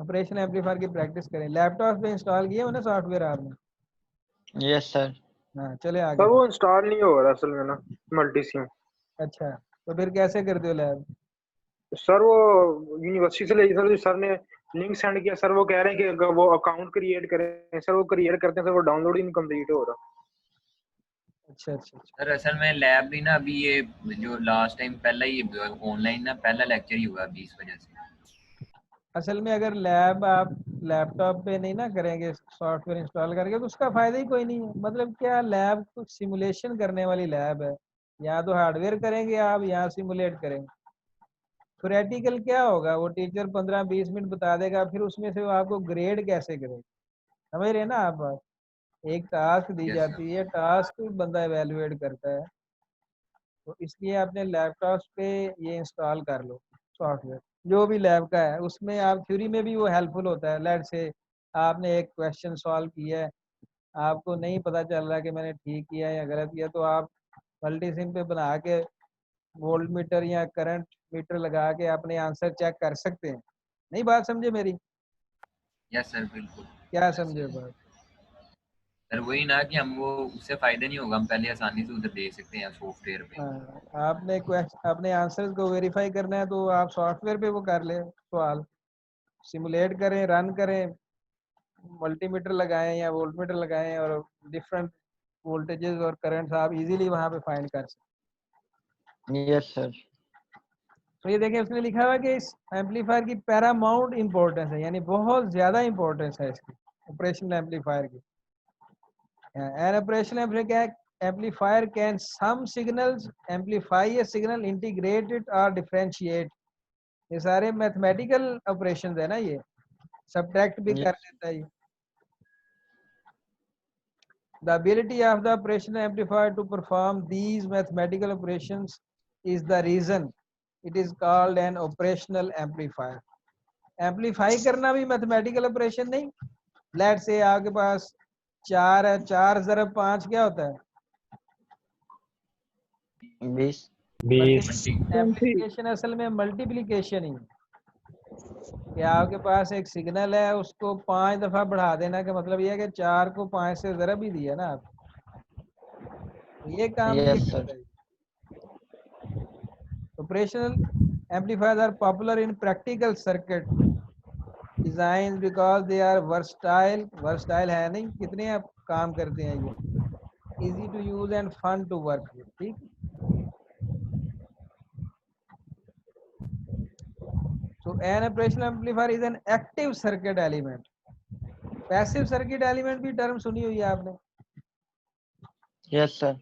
ऑपरेशन एम्पलीफायर की प्रैक्टिस करें। लैपटॉप पे इंस्टॉल किया उन्हें सॉफ्टवेयर आपने? Yes sir. हाँ चले आगे। सर वो इंस्टॉल नहीं हो रहा असल में ना, मल्टी सिम। अच्छा, तो फिर कैसे करते हो लैब? सर वो यूनिवर्सिटी से ले सर, जो सर ने लिंक सेंड किया सर, वो कह रहे हैं कि अगर वो अकाउंट क्रिएट करें सर, वो क्रिएट करते हैं सर, वो डाउनलोड ही नहीं कंप्लीट हो रहा। अच्छा अच्छा अच्छा। सर असल में लैब भी ना अभी ये जो लास्ट टाइम पहला ही ऑनलाइन ना पहला लेक्चर ही हुआ अभी इस वजह से। असल में अगर लैब आप लैपटॉप पे नहीं ना करेंगे सॉफ्टवेयर इंस्टॉल करके तो उसका फायदा ही कोई नहीं है। मतलब क्या, लैब कुछ सिमुलेशन करने वाली लैब है, या तो हार्डवेयर करेंगे आप या सिमुलेट करेंगे। थ्योरेटिकल क्या होगा, वो टीचर 15-20 मिनट बता देगा, फिर उसमें से वो आपको ग्रेड कैसे करेगा। समझ रहे हैं ना आप बात? एक टास्क दी यस सर। जाती है, टास्क बंदा एवेलुएट करता है, तो इसलिए अपने लैपटॉप पे ये इंस्टॉल कर लो सॉफ्टवेयर जो भी लैब का है। उसमें आप थ्योरी में भी वो हेल्पफुल होता है। लेट से आपने एक क्वेश्चन सॉल्व किया है, आपको नहीं पता चल रहा कि मैंने ठीक किया या गलत किया, तो आप मल्टीसिम पे बना के वोल्ट मीटर या करंट मीटर लगा के अपने आंसर चेक कर सकते हैं। नहीं बात समझे मेरी? यस सर बिल्कुल। क्या समझे बात? सर वही ना कि हम वो उससे फायदा नहीं होगा, हम पहले आसानी से उधर दे सकते हैं सॉफ्टवेयर पे। हाँ, आपने क्वेश्चन अपने आंसर को वेरीफाई करना है तो आप सॉफ्टवेयर पे वो कर ले सवाल, सिमुलेट करें, रन करें, मल्टीमीटर लगाएं या वोल्टमीटर लगाएं और डिफरेंट वोल्टेजेस और करंट्स आप इजीली वहां पे फाइंड कर सकते यस सर। हैं। तो ये देखें उसने लिखा हुआ कि इस एम्पलीफायर की पैरामाउंट इंपॉर्टेंस है, यानी बहुत ज्यादा इंपॉर्टेंस है इसकी ऑपरेशनल एम्पलीफायर की। An operational amplifier can sum signals amplify a signal, integrate it और डिफरेंशिएट। ये सारे मैथमेटिकल ऑपरेशंस है ना, ये सब्ट्रैक्ट भी कर Yes. लेता है ये। The ability of the operational amplifier to perform these mathematical operations is the reason it is called an operational amplifier. Amplify करना भी mathematical operation नहीं। Let's say आपके पास 4 है, 4 ज़रब 5 क्या होता है? 20। 20। एम्प्लीफिकेशन असल में मल्टीप्लिकेशन ही है कि आपके पास एक सिग्नल है, उसको 5 दफा बढ़ा देना का मतलब यह है कि 4 को 5 से ज़रब ही दिया ना आप, ये काम भी ये Yes sir. करता है। Operational amplifiers are popular in practical circuit designs because they are versatile। versatile है नहीं, कितने आप काम करते हैं ये, easy to use and fun to work with। ठीक, so an operational amplifier is an active circuit element। Passive circuit element भी टर्म सुनी हुई है आपने, Yes sir।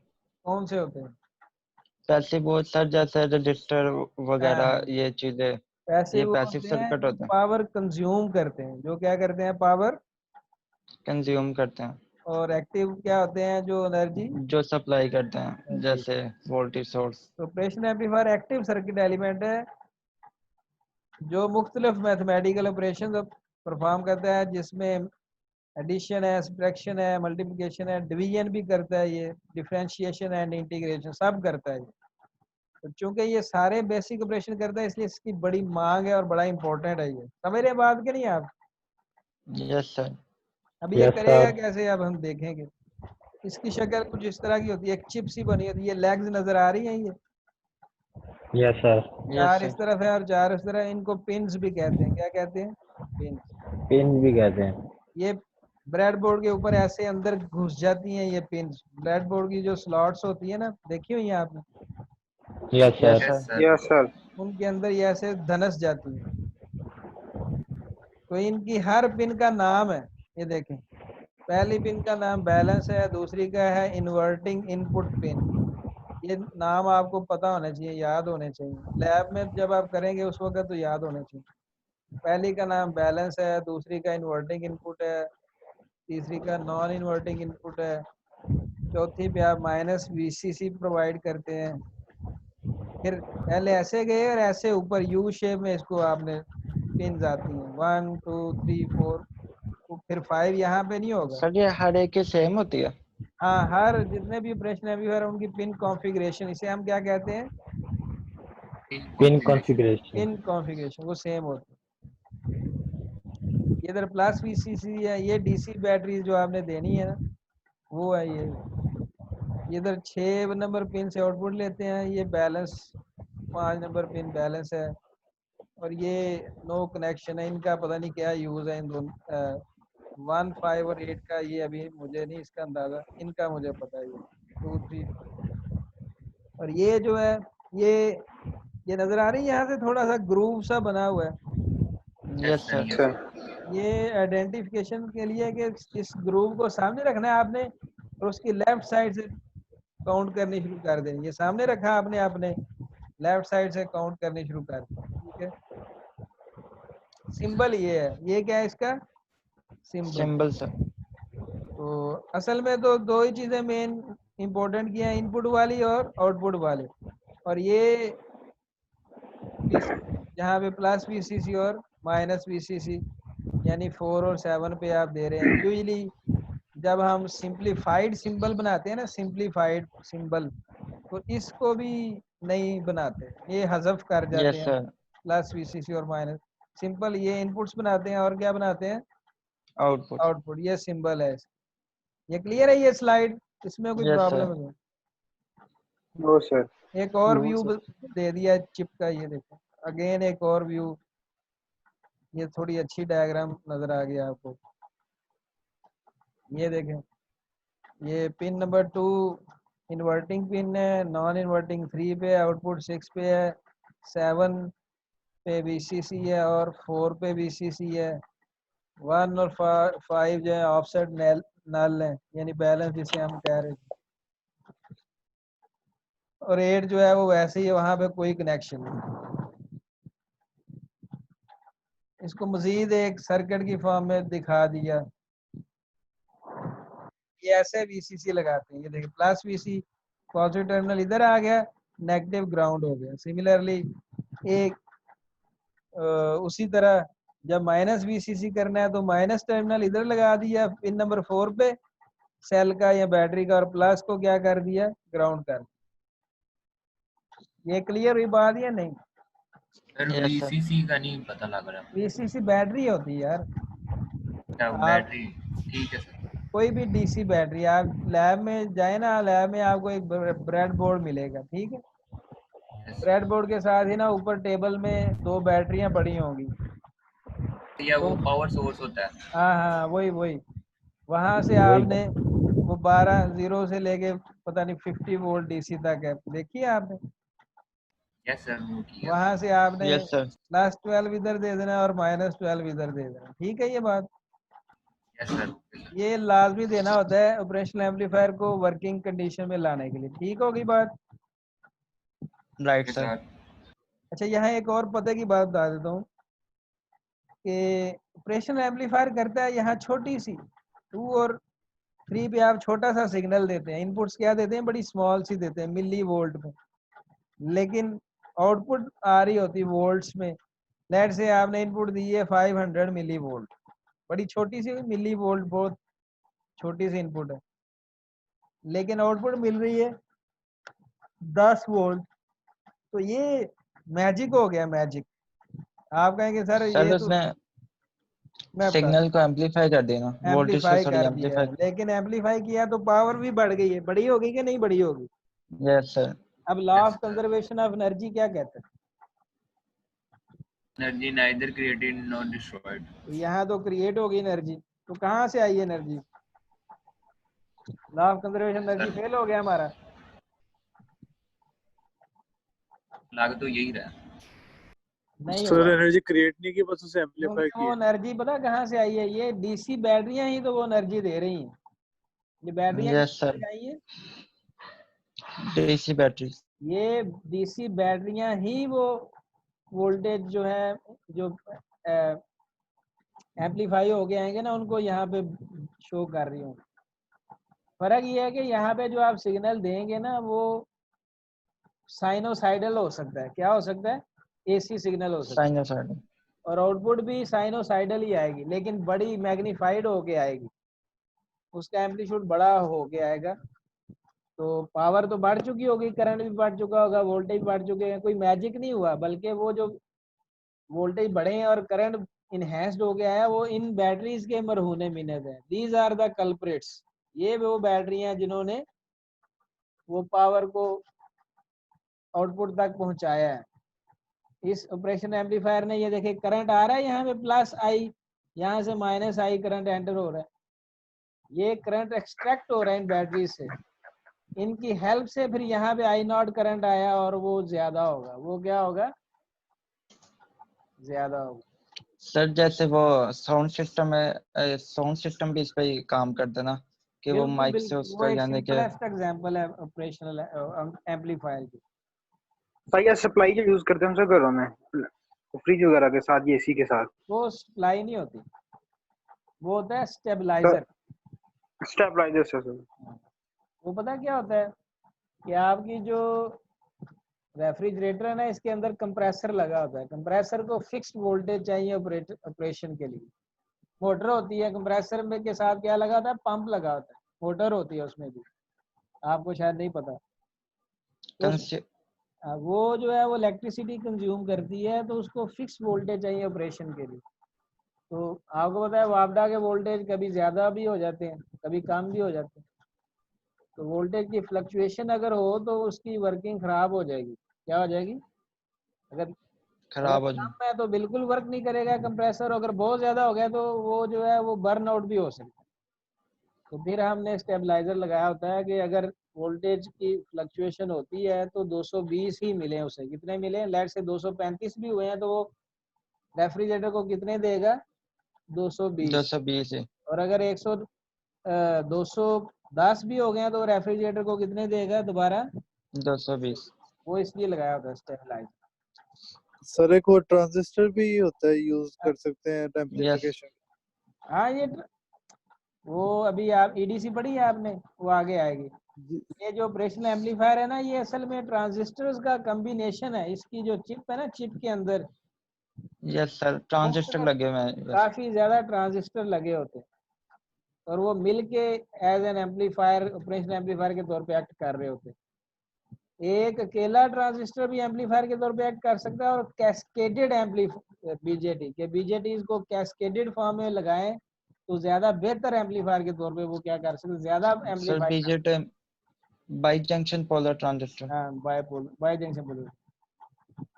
कौन से होते हैं? पैसिव वो सर जैसे रजिस्टर वगैरह हाँ, ये चीजें, ये पैसिव वो पैसिव होते हैं सर्किट जो होते हैं, पावर कंज्यूम करते हैं, जो क्या करते हैं, पावर। कंज्यूम करते हैं, और एक्टिव क्या होते हैं, जो एनर्जी। जो सप्लाई करते हैं, जी, जैसे वोल्टेज सोर्स। तो operational amplifier active circuit element है जो मुख्तलिफ मैथमेटिकल ऑपरेशन परफॉर्म करता है, जिसमें एडिशन है, सब्ट्रैक्शन है, मल्टीप्लिकेशन है, डिवीजन भी करता है, ये डिफरेंशिएशन एंड इंटीग्रेशन सब करता है ये। तो चूंकि ये सारे बेसिक ऑपरेशन करता है इसलिए इसकी बड़ी मांग है और बड़ा इंपॉर्टेंट है ये। समझ रहे हैं बात के नहीं आप? Yes sir. अभी ये यस करेगा सर। कैसे अब हम देखेंगे। इसकी शक्ल कुछ इस तरह की होती है, एक चिप सी बनी होती है, ये लेग्स नजर आ रही हैं, ये यस सर। Yes 4 sir. इस तरफ है और 4 इस तरफ। इनको पिन्स भी कहते हैं। क्या कहते हैं? पिन्स। पिन भी कहते हैं। ये ब्रेड बोर्ड के ऊपर ऐसे अंदर घुस जाती हैं ये पिन्स। ब्रेड बोर्ड की जो स्लॉट्स होती है ना, देखी हुई है आपने, yes yes sir. Yes sir. Sir. Yes sir. उनके अंदर ये ऐसे धनस जाती हैं। तो इनकी हर पिन का नाम है, ये देखें। पहली पिन का नाम बैलेंस है, दूसरी का है इन्वर्टिंग इनपुट पिन। ये नाम आपको पता होने चाहिए, याद होने चाहिए। लैब में जब आप करेंगे उस वक्त तो याद होने चाहिए। पहली का नाम बैलेंस है, दूसरी का इन्वर्टिंग इनपुट है, तीसरी का नॉन इन्वर्टिंग इनपुट है, चौथी पे आप माइनस VCC प्रोवाइड करते हैं। फिर पहले ऐसे गए और ऐसे ऊपर यू शेप में इसको आपने पिन आती हैं 1 2 3 4, फिर 5 यहाँ पे नहीं होगा। सर ये हर एक की सेम होती है? हाँ, हर जितने भी ऑपरेशन एम्पलीफायर उनकी पिन कॉन्फ़िगरेशन, इसे हम क्या कहते हैं, pin configuration. Configuration. Pin configuration, वो सेम होती है। ये इधर प्लस VCC है, ये DC बैटरी जो आपने देनी है ना, वो है ये। इधर 6 नंबर पिन से आउटपुट लेते हैं, ये बैलेंस 5 नंबर पिन बैलेंस है। और ये नो कनेक्शन है, इनका पता नहीं क्या यूज है इन दोनों 1, 5 और 8 का। ये अभी मुझे नहीं इसका अंदाजा, इनका मुझे पता है। ये 2, 3 और ये जो है ये नजर आ रही है, यहाँ से थोड़ा सा ग्रूव सा बना हुआ है। Yes sir. अच्छा ये आइडेंटिफिकेशन के लिए कि इस ग्रूव को सामने रखना है आपने और उसकी लेफ्ट साइड से काउंट करनी शुरू कर देनी। ये सामने रखा आपने अपने लेफ्ट साइड से काउंट करनी शुरू कर दी। ठीक है, सिंबल ये है। ये क्या है इसका सिंबल? Symbol sir. तो असल में तो दो ही चीजें मेन इंपॉर्टेंट की हैं, इनपुट वाली और आउटपुट वाली। और ये यहाँ पे प्लस वीसीसी और माइनस वीसीसी यानी 4 और 7 पे आप दे रहे हैं। यूजली जब हम सिंप्लीफाइड सिंबल बनाते हैं ना, सिंप्लीफाइड सिंबल, तो इसको भी नहीं बनाते, ये हज़फ कर जाते यस हैं। सर। प्लस वीसीसी और माइनस, सिंपल ये इनपुट्स बनाते हैं और क्या बनाते हैं? आउटपुट। आउटपुट। ये सिंबल है। ये क्लियर है ये स्लाइड? इसमें कोई यस प्रॉब्लम सर। है? No sir. एक और No, व्यू sir. दे दिया चिप का, ये देखो अगेन एक और व्यू। ये थोड़ी अच्छी डायग्राम नजर आ गया आपको। ये देखें, ये पिन नंबर 2 इन्वर्टिंग पिन है, नॉन इन्वर्टिंग 3 पे, आउटपुट 6 पे है, 7 पे वीसीसी है और 4 पे वीसीसी है। 1 और 5 जो है ऑफसेट नल है, यानी बैलेंस जिसे हम कह रहे हैं। और 8 जो है वो वैसे ही है, वहां पे कोई कनेक्शन नहीं। इसको मजीद एक सर्किट की फॉर्म में दिखा दिया। ये ऐसे वीसीसी लगाते हैं। ये देखिए प्लस वीसी, पॉजिटिव टर्मिनल इधर आ गया, नेगेटिव ग्राउंड हो गया। सिमिलरली एक उसी तरह जब माइनस वीसीसी करना है तो माइनस टर्मिनल इधर लगा दिया पिन नंबर 4 पे सेल का या बैटरी का, और प्लस को क्या कर दिया? ग्राउंड कर। ये क्लियर हुई बात या नहीं? Sir yes sir. वीसीसी का नहीं पता लग रहा। वीसीसी बैटरी होती है यार। क्या आप बैटरी? ठीक है सर। कोई भी डीसी बैटरी, आप लैब में जाए ना, लैब में आपको एक ब्रेड बोर्ड मिलेगा। ठीक है, Yes. ब्रेड बोर्ड के साथ ही ना ऊपर टेबल में 2 बैटरियां पड़ी होंगी। या वो तो पावर सोर्स होता है। हाँ हाँ, वही वही। वहां से वही। आपने वो 12 0 से लेके पता नहीं 50 वोल्ट डीसी तक है, देखिए आपने। यस सर, वो किया। वहां से आपने यस सर। प्लस 12 इधर दे देना और माइनस 12 इधर दे देना। ठीक है ये बात? Yes sir. ये लाजमी देना होता है ऑपरेशनल एम्पलीफायर को वर्किंग कंडीशन में लाने के लिए। ठीक होगी बात? Right yes sir. सर। अच्छा, यहाँ एक और पते की बात बता देता हूँ कि ऑपरेशनल एम्पलीफायर करता है यहाँ छोटी सी 2 और 3 पे आप छोटा सा सिग्नल देते हैं। इनपुट्स क्या देते हैं? बड़ी स्मॉल सी देते हैं, मिली वोल्ट में, लेकिन आउटपुट आ रही होती वोल्ट्स में। लेट से आपने इनपुट दी है 500 मिली वोल्ट, बड़ी छोटी सी मिली वोल्ट, बहुत छोटी सी इनपुट है, लेकिन आउटपुट मिल रही है 10 वोल्ट। तो ये मैजिक हो गया, मैजिक। आप कहेंगे सर सर ये तो उसने मैं बता सिग्नल को एम्पलीफाई कर देना, वोल्टेज को एम्पलीफाई सॉरी कर दिया एम्पलीफाई। है, लेकिन एम्पलीफाई किया तो पावर भी बढ़ गई है। बड़ी होगी कि नहीं बड़ी होगी? Yes sir. अब law Yes, of sir. Conservation of energy क्या कहता है? Energy neither created not destroyed. तो यहाँ तो क्रिएट होगी एनर्जी, तो कहाँ से आई energy? Law of conservation energy fail हो गया हमारा। लग तो यही रहा। नहीं सर हुआ, एनर्जी क्रिएट नहीं की, बस उसे एम्पलीफाई क्योंकि वो किया। एनर्जी पता कहाँ से आई है? ये डीसी बैटरियां ही तो वो एनर्जी दे रही हैं। ये बैटरियां यस कहाँ सर। से आई है? DC battery. ये डीसी बैटरियां ही वो वोल्टेज जो है, जो एम्पलीफाई हो गए आएंगे ना, उनको यहाँ पे शो कर रही हूँ। फर्क ये है कि यहाँ पे जो आप सिग्नल देंगे ना, वो साइनोसाइडल हो सकता है। क्या हो सकता है? एसी सिग्नल हो सकता है। साइनोसाइड। और आउटपुट भी साइनोसाइडल ही आएगी, लेकिन बड़ी मैग्नीफाइड होके आएगी, उसका एम्पलीट्यूड बड़ा होके आएगा। तो पावर तो बढ़ चुकी होगी, करंट भी बढ़ चुका होगा, वोल्टेज बढ़ चुके हैं। कोई मैजिक नहीं हुआ, बल्कि वो जो वोल्टेज बढ़े हैं और करंट इनहेंस्ड हो गया है, वो इन बैटरीज के मरहूने मिनत है। These are the culprits. ये वो बैटरी हैं जिन्होंने वो पावर को आउटपुट तक पहुंचाया है। इस ऑपरेशन एम्पलीफायर ने, ये देखिए करंट आ रहा है यहाँ पे प्लस आई, यहाँ से माइनस आई करंट एंटर हो रहा है, ये करंट एक्सट्रैक्ट हो रहा है इन बैटरी से, इनकी हेल्प से फिर यहाँ पे आई नॉट करंट आया और वो ज्यादा होगा, वो क्या होगा, ज्यादा होगा। सर जैसे वो साउंड सिस्टम है, साउंड सिस्टम भी इस पे ही काम करता है ना, कि वो बिल्कुल माइक से बिल्कुल, वो उसका एक यानी कि सिंपलेस्ट एग्जांपल है ऑपरेशनल एम्पलीफायर की। सर ये सप्लाई जो यूज करते हैं हम सब घरों में फ्रिज वगैरह के साथ, ये एसी के साथ, वो सप्लाई नहीं होती, वो होता है स्टेबलाइजर। स्टेबलाइजर से सर। वो पता क्या होता है कि आपकी जो रेफ्रिजरेटर है ना, इसके अंदर कंप्रेसर लगा होता है, कंप्रेसर को फिक्स्ड वोल्टेज चाहिए ऑपरेशन के लिए। मोटर होती है, कंप्रेसर में के साथ क्या लगा होता है, पंप लगा होता है, मोटर होती है उसमें भी, आपको शायद नहीं पता। तो वो जो है वो इलेक्ट्रिसिटी कंज्यूम करती है, तो उसको फिक्स वोल्टेज चाहिए ऑपरेशन के लिए। तो आपको पता है वापडा के वोल्टेज कभी ज़्यादा भी हो जाते हैं, कभी कम भी हो जाते हैं। तो वोल्टेज की फ्लक्चुएशन अगर हो तो उसकी वर्किंग ख़राब हो जाएगी। क्या हो जाएगी? अगर खराब हो कम है तो बिल्कुल वर्क नहीं करेगा कंप्रेसर, अगर बहुत ज़्यादा हो गया तो वो जो है वो बर्न आउट भी हो सकता है। तो फिर हमने स्टेबलाइजर लगाया होता है कि अगर वोल्टेज की फ्लक्चुएशन होती है तो 220 ही मिले उसे। कितने मिले? लेट से 235 भी हुए हैं तो वो रेफ्रिजरेटर को कितने देगा? 220। 220 है। और अगर 210 भी हो गए हैं तो रेफ्रिजरेटर को कितने देगा दोबारा? 220। वो इसलिए लगाया होता है स्टेबलाइजर। सर एक वो ट्रांजिस्टर भी होता है, यूज कर सकते हैं एम्पलीफिकेशन। हाँ वो अभी आप ईडीसी पढ़ी है आपने, वो आगे आएगी। ये जो ऑपरेशनल एम्पलीफायर है ना, ये असल में ट्रांजिस्टर्स का कॉम्बिनेशन है। इसकी जो चिप है ना, चिप के अंदर यस सर, ट्रांजिस्टर लगे हुए हैं। काफी ज्यादा ट्रांजिस्टर लगे होते हैं और वो मिल के as an amplifier, operational amplifier के तौर पे एक्ट कर रहे होते हैं। एक अकेला ट्रांजिस्टर भी एम्पलीफायर के तौर पे एक्ट कर सकता है, और कैस्केडेड एम्पलीफायर बीजेटी के बीजेटी को कैस्केडेड फॉर्म में लगाएं तो ज्यादा बेहतर एम्पलीफायर के तौर पे वो क्या कर सकते हैं, ज्यादा sir amplify. BJT by junction polar transistor. हाँ, बाय जंक्शन पोलर।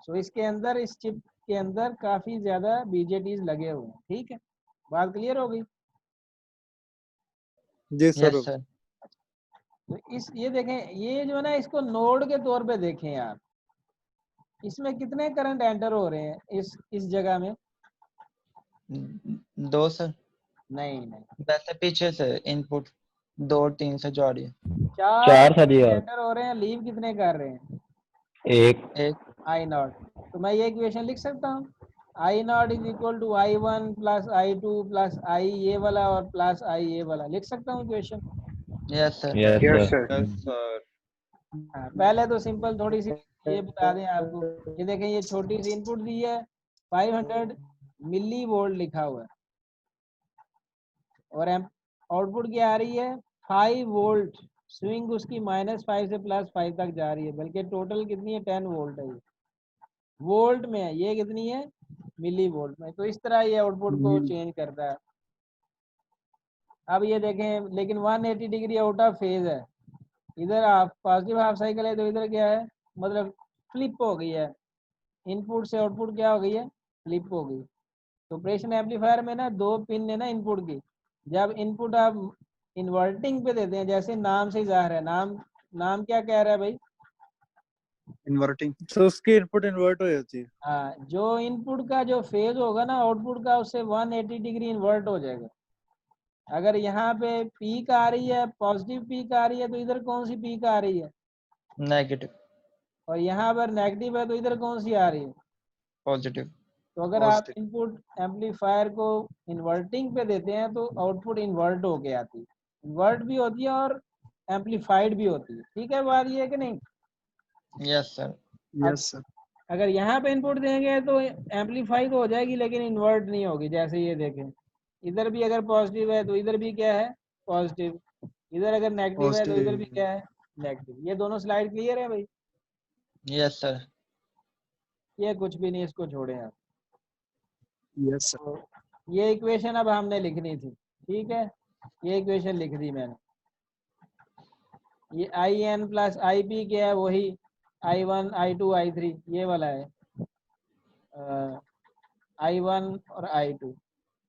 सो इसके अंदर, इस चिप के अंदर काफी ज्यादा बीजेटीज लगे हुए हैं। ठीक है, बात क्लियर हो गई? जी सर। Yes sir. तो ये देखें, ये जो है ना, इसको नोड के तौर पे देखें आप, इसमें कितने करंट एंटर हो रहे हैं इस जगह में? 2 सर। नहीं, वैसे पीछे से इनपुट 2 और 3 से जा रही है। 4 सर ये एंटर हो रहे हैं, लीव कितने कर रहे हैं? एक आई नॉट। तो मैं ये इक्वेशन लिख सकता हूँ, I naught is equal to I1 plus I2 plus I ये वाला और प्लस आई ये वाला। लिख सकता हूँ equation? Yes sir. Yes yes sir. Sir. पहले तो सिंपल थोड़ी सी ये बता दें आपको, ये देखें, ये छोटी सी इनपुट दी है, 500 मिली वोल्ट लिखा हुआ है, और आउटपुट क्या आ रही है? 5 वोल्ट। स्विंग उसकी -5 से +5 तक जा रही है, बल्कि टोटल कितनी है? 10 वोल्ट है। ये वोल्ट में है, ये कितनी है? मिली वोल्ट में। तो इस तरह ये आउटपुट को चेंज करता है। अब ये देखें, लेकिन 180 डिग्री आउट ऑफ फेज है। इधर आप पॉजिटिव हाफ साइकिल है तो इधर क्या है, मतलब फ्लिप हो गई है, इनपुट से आउटपुट क्या हो गई है? फ्लिप हो गई। तो ऑपरेशन एम्पलीफायर में ना 2 पिन है ना इनपुट की। जब इनपुट आप इन्वर्टिंग पे देते हैं, जैसे नाम से ज़ाहिर है, नाम क्या कह रहा है भाई? इन्वर्टिंग। तो उसकी इनपुट इन्वर्ट हो जाती है। हाँ, जो इनपुट का जो फेज होगा ना आउटपुट का, उससे 180 डिग्री इन्वर्ट हो जाएगा। अगर यहाँ पे पीक आ रही है, पॉजिटिव पीक आ रही है, तो इधर कौन सी पीक आ रही है? नेगेटिव। और यहाँ पर नेगेटिव है तो इधर कौन सी आ रही है? पॉजिटिव। तो अगर आप इनपुट एम्पलीफायर को इन्वर्टिंग पे देते हैं तो आउटपुट इन्वर्ट होके आती है, इन्वर्ट भी होती है और एम्पलीफाइड भी होती है। ठीक है, बात ये है कि नहीं? Yes sir. Yes sir. अगर यहाँ पे इनपुट देंगे तो एम्पलीफाई तो हो जाएगी लेकिन इन्वर्ट नहीं होगी। जैसे ये देखें, इधर भी अगर पॉजिटिव है तो इधर भी क्या है? पॉजिटिव। इधर अगर नेगेटिव है तो इधर भी क्या है? नेगेटिव। ये दोनों स्लाइड क्लियर है भाई? Yes sir. ये कुछ भी नहीं, इसको छोड़ें आप। Yes sir. तो ये इक्वेशन अब हमने लिखनी थी। ठीक है, ये इक्वेशन लिख दी मैंने। ये IN प्लस IP क्या है? वही I1 I2 I3 ये वाला है। I1 और I2,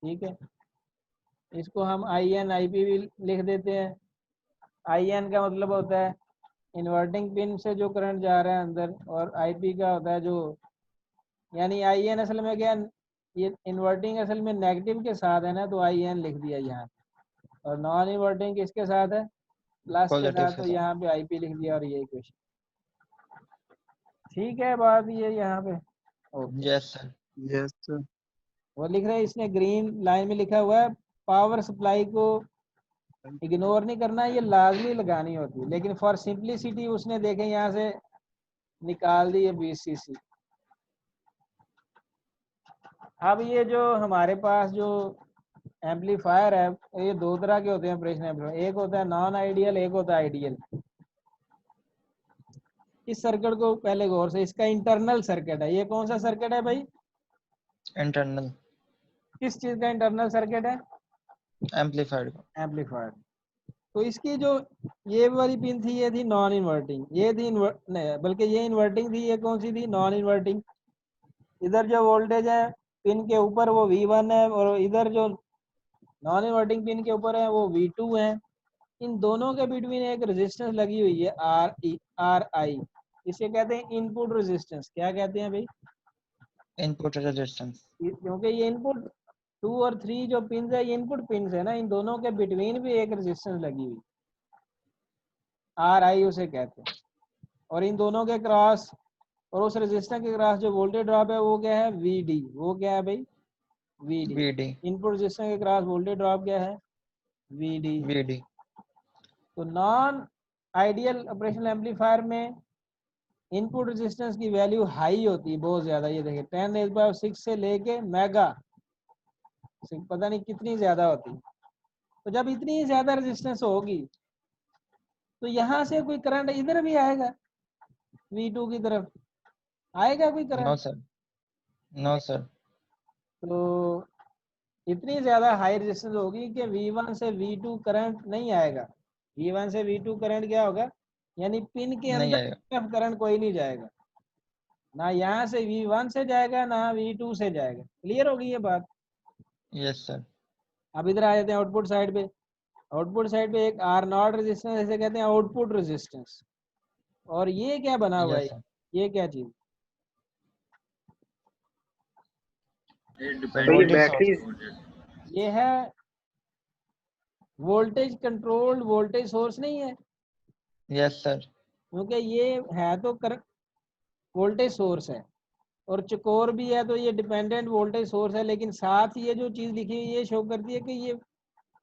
ठीक है। इसको हम IN IP भी लिख देते हैं। IN का मतलब होता है इन्वर्टिंग पिन से जो करंट जा रहा है अंदर, और IP का होता है जो, यानी IN असल में क्या, ये इन्वर्टिंग असल में नेगेटिव के साथ है ना, तो IN लिख दिया यहाँ, और नॉन इन्वर्टिंग किसके साथ है, प्लस के पॉजिटिव साथ, के तो साथ। यहाँ पे IP लिख दिया, और ये इक्वेशन, ठीक है। बात ये यहाँ पे okay. Yes sir. Yes sir. वो लिख रहे हैं, इसने ग्रीन लाइन में लिखा हुआ है पावर सप्लाई को इग्नोर नहीं करना, ये लाजमी लगानी होती है, लेकिन फॉर सिंपलिसिटी उसने देखे यहाँ से निकाल दी है BCC। अब ये जो हमारे पास जो एम्पलीफायर है, ये दो तरह के होते हैं ऑपरेशन एम्पलीफायर, एक होता है नॉन आइडियल, एक होता है आइडियल। इस सर्किट को पहले गौर से, इसका इंटरनल सर्किट है, ये कौन सा सर्किट है भाई, इंटरनल किस चीज का इंटरनल सर्किट है, एम्पलीफायर को। एम्पलीफायर। तो इसकी जो ये वाली पिन थी, ये थी नॉन इन्वर्टिंग, ये थी नहीं बल्कि ये इन्वर्टिंग थी, ये कौन सी थी, नॉन इन्वर्टिंग। इधर जो वोल्टेज है पिन के ऊपर वो V1 है, और इधर जो नॉन इन्वर्टिंग पिन के ऊपर है वो V2 है। इन दोनों के बिटवीन एक रेजिस्टेंस लगी हुई है RI, इसे कहते हैं इनपुट रेजिस्टेंस। क्या कहते हैं भाई, इनपुट रेजिस्टेंस। क्योंकि ये इनपुट 2 और 3 जो पिन है, ये इनपुट पिन है ना, इन दोनों के बिटवीन भी एक रेजिस्टेंस लगी हुई, RI उसे कहते हैं। और इन दोनों के क्रॉस, और उस रेजिस्टेंस के क्रॉस जो वोल्टेज ड्रॉप है वो क्या है, VD। वो क्या है भाई, VD। VD। इनपुट रेजिस्टेंस के क्रॉस वोल्टेज ड्रॉप क्या है, VD। VD। तो नॉन आइडियल ऑपरेशनल एम्पलीफायर में इनपुट रेजिस्टेंस की वैल्यू हाई होती है, बहुत ज्यादा। ये देखिए 10⁶ से लेके मेगा, पता नहीं कितनी ज्यादा होती है। तो जब इतनी ज्यादा रेजिस्टेंस होगी तो यहाँ से कोई करंट इधर भी आएगा, V2 की तरफ आएगा कोई no current. Sir, no sir. तो इतनी ज्यादा हाई रेजिस्टेंस होगी कि V1 से V2 करंट नहीं आएगा। V1 से V2 करंट क्या होगा, यानी पिन के नहीं अंदर आएगा। करंट कोई नहीं जाएगा, ना यहाँ से V1 से जाएगा ना V2 से जाएगा। क्लियर होगी ये बात। Yes sir. अब इधर आ जाते हैं आउटपुट साइड पे। आउटपुट साइड पे एक R0 रेजिस्टेंस, ऐसे कहते हैं आउटपुट रेजिस्टेंस। और ये क्या बना हुआ है, यस सर। ये क्या चीज, भाई ये वोल्टेज बैटरी सोर्स। ये है वोल्टेज कंट्रोल्ड वोल्टेज सोर्स नहीं है, यस सर। क्योंकि ये है तो वोल्टेज सोर्स है, और चकोर भी है, तो ये डिपेंडेंट वोल्टेज सोर्स है। लेकिन साथ ये जो चीज लिखी हुई ये शो करती है कि ये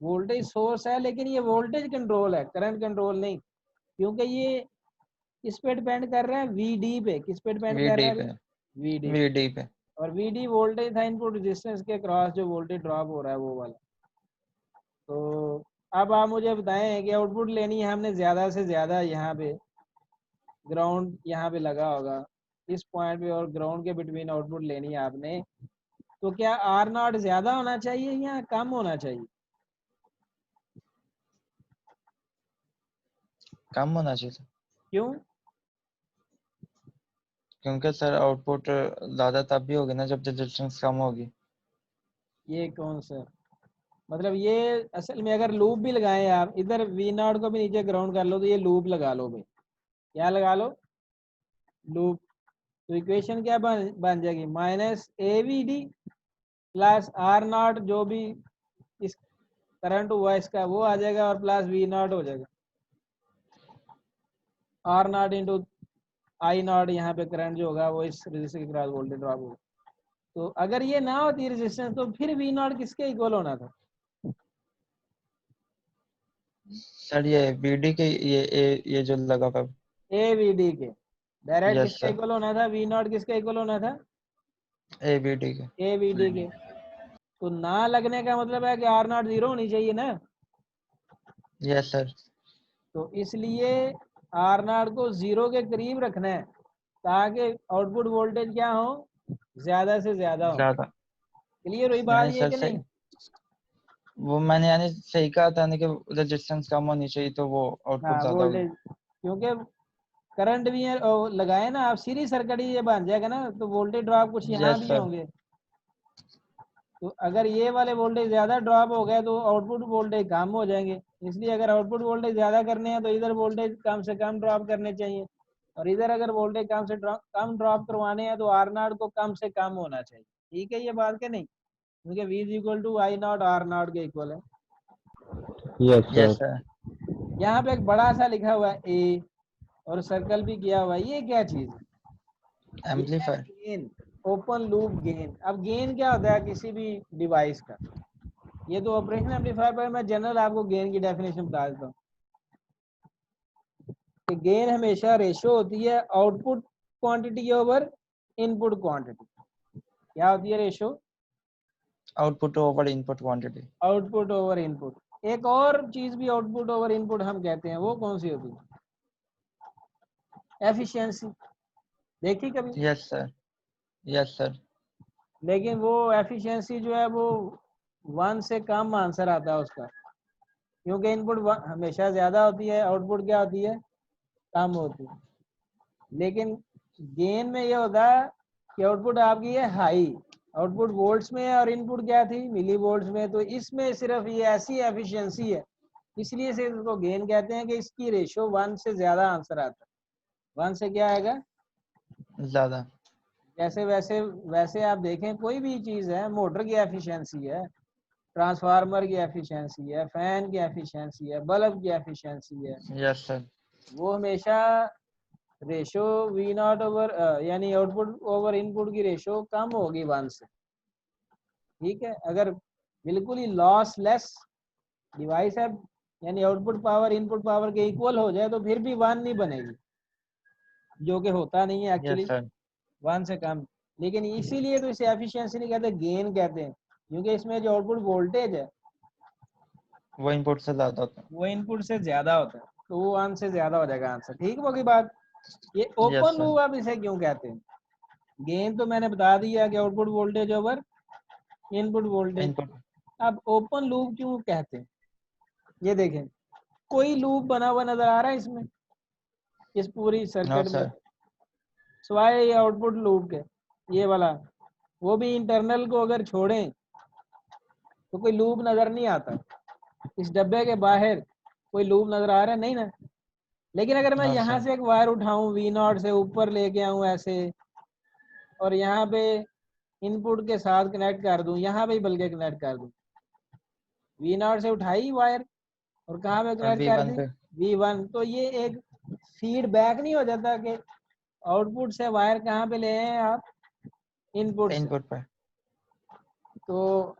वोल्टेज सोर्स है, लेकिन ये वोल्टेज कंट्रोल है, करंट कंट्रोल नहीं। क्योंकि ये किस पे डिपेंड कर रहा है, VD पे। किस पे डिपेंड कर VD रहा पे। है, VD। VD पे। और VD वोल्टेज था इनपुट रेजिस्टेंस के क्रॉस जो वोल्टेज ड्रॉप हो रहा है वो वाला। तो अब आप मुझे बताएं कि आउटपुट लेनी है हमने ज्यादा से ज्यादा, यहाँ पे ग्राउंड यहाँ पे लगा होगा इस पॉइंट पे, और ग्राउंड के बिटवीन आउटपुट लेनी है आपने, तो क्या R0 ज्यादा होना चाहिए या कम होना चाहिए, कम होना चाहिए सर, क्यों, क्योंकि सर आउटपुट ज्यादा तब भी होगी ना जब रेजिस्टेंस कम होगी। ये कौन सा मतलब, ये असल में अगर लूप भी लगाएं आप, इधर V0 को भी नीचे ग्राउंड कर लो, तो ये लूप लगा लो भाई, क्या लगा लो, लूप। तो इक्वेशन क्या बन जाएगी, -AVD प्लस R0 जो भी इस करंट हुआ इसका वो आ जाएगा, और प्लस V0 हो जाएगा, R0 इंटू I0, यहाँ पे करंट जो होगा वो इस रेजिस्टर के क्रॉस वोल्टेज ड्रॉप होगा। तो अगर ये ना होती रेजिस्टेंस तो फिर V0 किसके इक्वल होना था, सर ये VD के ये जो लगा हुआ। AVD के डायरेक्ट यस किसके सर। इक्वल होना था, V0 किसके इक्वल होना था, AVD के। AVD के। तो ना लगने का मतलब है कि R0 0 होनी चाहिए ना। Yes sir. तो इसलिए R0 को 0 के करीब रखना है, ताकि आउटपुट वोल्टेज क्या हो, ज्यादा से ज्यादा हो। ज्यादा। क्लियर हुई बात यानी ये सर कि सही, नहीं, वो मैंने यानी सही कहा था ना कि रेजिस्टेंस कम होनी चाहिए तो वो आउटपुट हाँ ज्यादा होगी। वोल्टेज, क्योंकि करंट भी है और लगाए ना आप, सीरीज सर्किट ही ये बन जाएगा ना, तो वोल्टेज ड्रॉप कुछ यहाँ यस भी सर। होंगे। तो अगर ये वाले वोल्टेज ज्यादा ड्रॉप हो गए तो आउटपुट वोल्टेज कम हो जाएंगे। इसलिए अगर आउटपुट वोल्टेज ज्यादा करने हैं तो इधर वोल्टेज कम से कम ड्रॉप करने चाहिए, और इधर अगर वोल्टेज कम ड्रॉप करवाने हैं तो आर नॉट को कम से कम होना चाहिए। ठीक है ये बात के नहीं, क्योंकि V is equal to I naught R naught के इक्वल है। Yes yes sir. सर। यहाँ पे एक बड़ा सा लिखा हुआ है ए और सर्कल भी किया हुआ है, ये क्या चीज है? Amplifier. Gain, open loop gain. अब गेन क्या होता है किसी भी डिवाइस का? ये तो ऑपरेशन एम्पलीफायर पर मैं जनरल आपको गेन की डेफिनेशन बता देता हूँ कि गेन हमेशा रेशो होती है output quantity over input quantity. क्या होती है ratio? Output over input quantity. Output over input. एक और चीज भी आउटपुट ओवर इनपुट हम कहते हैं, वो कौन सी होती है? एफिशिएंसी। देखी कभी? Yes sir. Yes sir. लेकिन वो एफिशिएंसी जो है वो 1 से कम आंसर आता है उसका, क्योंकि इनपुट हमेशा ज्यादा होती है, आउटपुट क्या होती है? कम होती है। लेकिन गेन में ये होता है कि आउटपुट आपकी है हाई, आउटपुट वोल्ट्स में है और इनपुट क्या थी? मिली वोल्ट्स में। तो इसमें सिर्फ ये ऐसी एफिशिएंसी है, इसलिए से इसको गेन कहते हैं कि इसकी रेशो 1 से ज्यादा आंसर आता है। 1 से क्या आएगा? ज्यादा। जैसे वैसे आप देखें कोई भी चीज है, मोटर की एफिशिएंसी है, ट्रांसफार्मर की एफिशिएंसी है, फैन की एफिशिएंसी है, बल्ब की एफिशिएंसी है, यस सर। वो हमेशा रेशो V नॉट ओवर यानी आउटपुट ओवर इनपुट की रेशो कम होगी 1 से। ठीक है, अगर बिल्कुल ही लॉस लेस डिवाइस है, यानी आउटपुट पावर इनपुट पावर के इक्वल हो जाए, तो फिर भी 1 नहीं बनेगी, जो कि होता नहीं है एक्चुअली, यस सर। 1 से कम। लेकिन इसीलिए तो इसे एफिशिएंसी नहीं कहते, गेन कहते हैं, क्योंकि इसमें जो आउटपुट वोल्टेज है वो इनपुट से ज्यादा होता वो इनपुट से ज्यादा होता है, तो वो 1 से ज्यादा हो जाएगा आंसर। ठीक होगी बात? ये है। Yes open sir. लूप आप इसे क्यों कहते हैं? गेन तो मैंने बता दिया कि output voltage over input voltage. Input. अब ओपन लूप क्यों कहते हैं? ये देखें, कोई लूप बना हुआ नजर आ रहा है इसमें, इस पूरी नो सर्किट में, सर। सिवाय आउटपुट लूप के, ये वाला, वो भी इंटरनल को अगर छोड़ें तो कोई लूप नजर नहीं आता। इस डब्बे के बाहर कोई लूप नजर आ रहा है? नहीं ना। लेकिन अगर मैं नो यहाँ सर। से एक वायर उठाऊं, V नॉट से ऊपर लेके आऊं ऐसे, और यहाँ पे इनपुट के साथ कनेक्ट कर दूं, यहाँ पे बल्कि कनेक्ट कर दूं, V नॉट से उठाई वायर और कहाँ पे कनेक्ट कर V1 दी? पे। V1। तो ये एक फीडबैक नहीं हो जाता कि आउटपुट से वायर कहाँ पे ले आए आप? इनपुट से। इनपुट पे। तो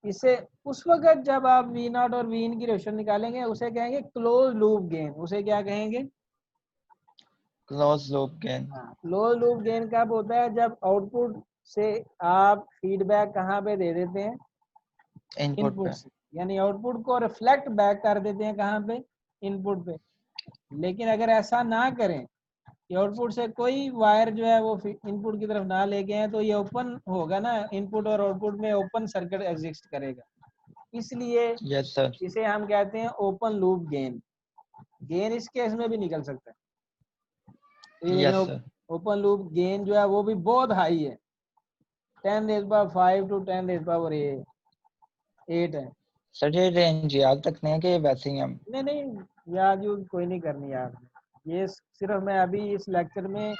इसे उस वक्त जब आप V नॉट और V इन की रेशो निकालेंगे उसे कहेंगे क्लोज लूप गेन। उसे क्या कहेंगे? Close loop gain. Close loop gain कब होता है? जब आउटपुट से आप फीडबैक कहाँ पे दे देते हैं? इनपुट इनपुट पे। से, यानी आउटपुट को रिफ्लेक्ट बैक कर देते हैं कहाँ पे? इनपुट पे। लेकिन अगर ऐसा ना करें कि आउटपुट से कोई वायर जो है वो इनपुट की तरफ ना लेके आए, तो ये ओपन होगा ना, इनपुट और आउटपुट में ओपन सर्किट एग्जिस्ट करेगा। इसलिए यस सर। इसे हम कहते हैं ओपन लूप गेन। गेन इस केस में भी निकल सकता है। तो ये यस देखें, सर। ओपन लूप गेन जो है वो भी बहुत हाई है, 10⁵ to 10⁸ है। सर ये रेंज याद रखने है कि वैसे ही हम। नहीं याद यूद कोई नहीं करनी यार, ये सिर्फ मैं अभी इस लेक्चर में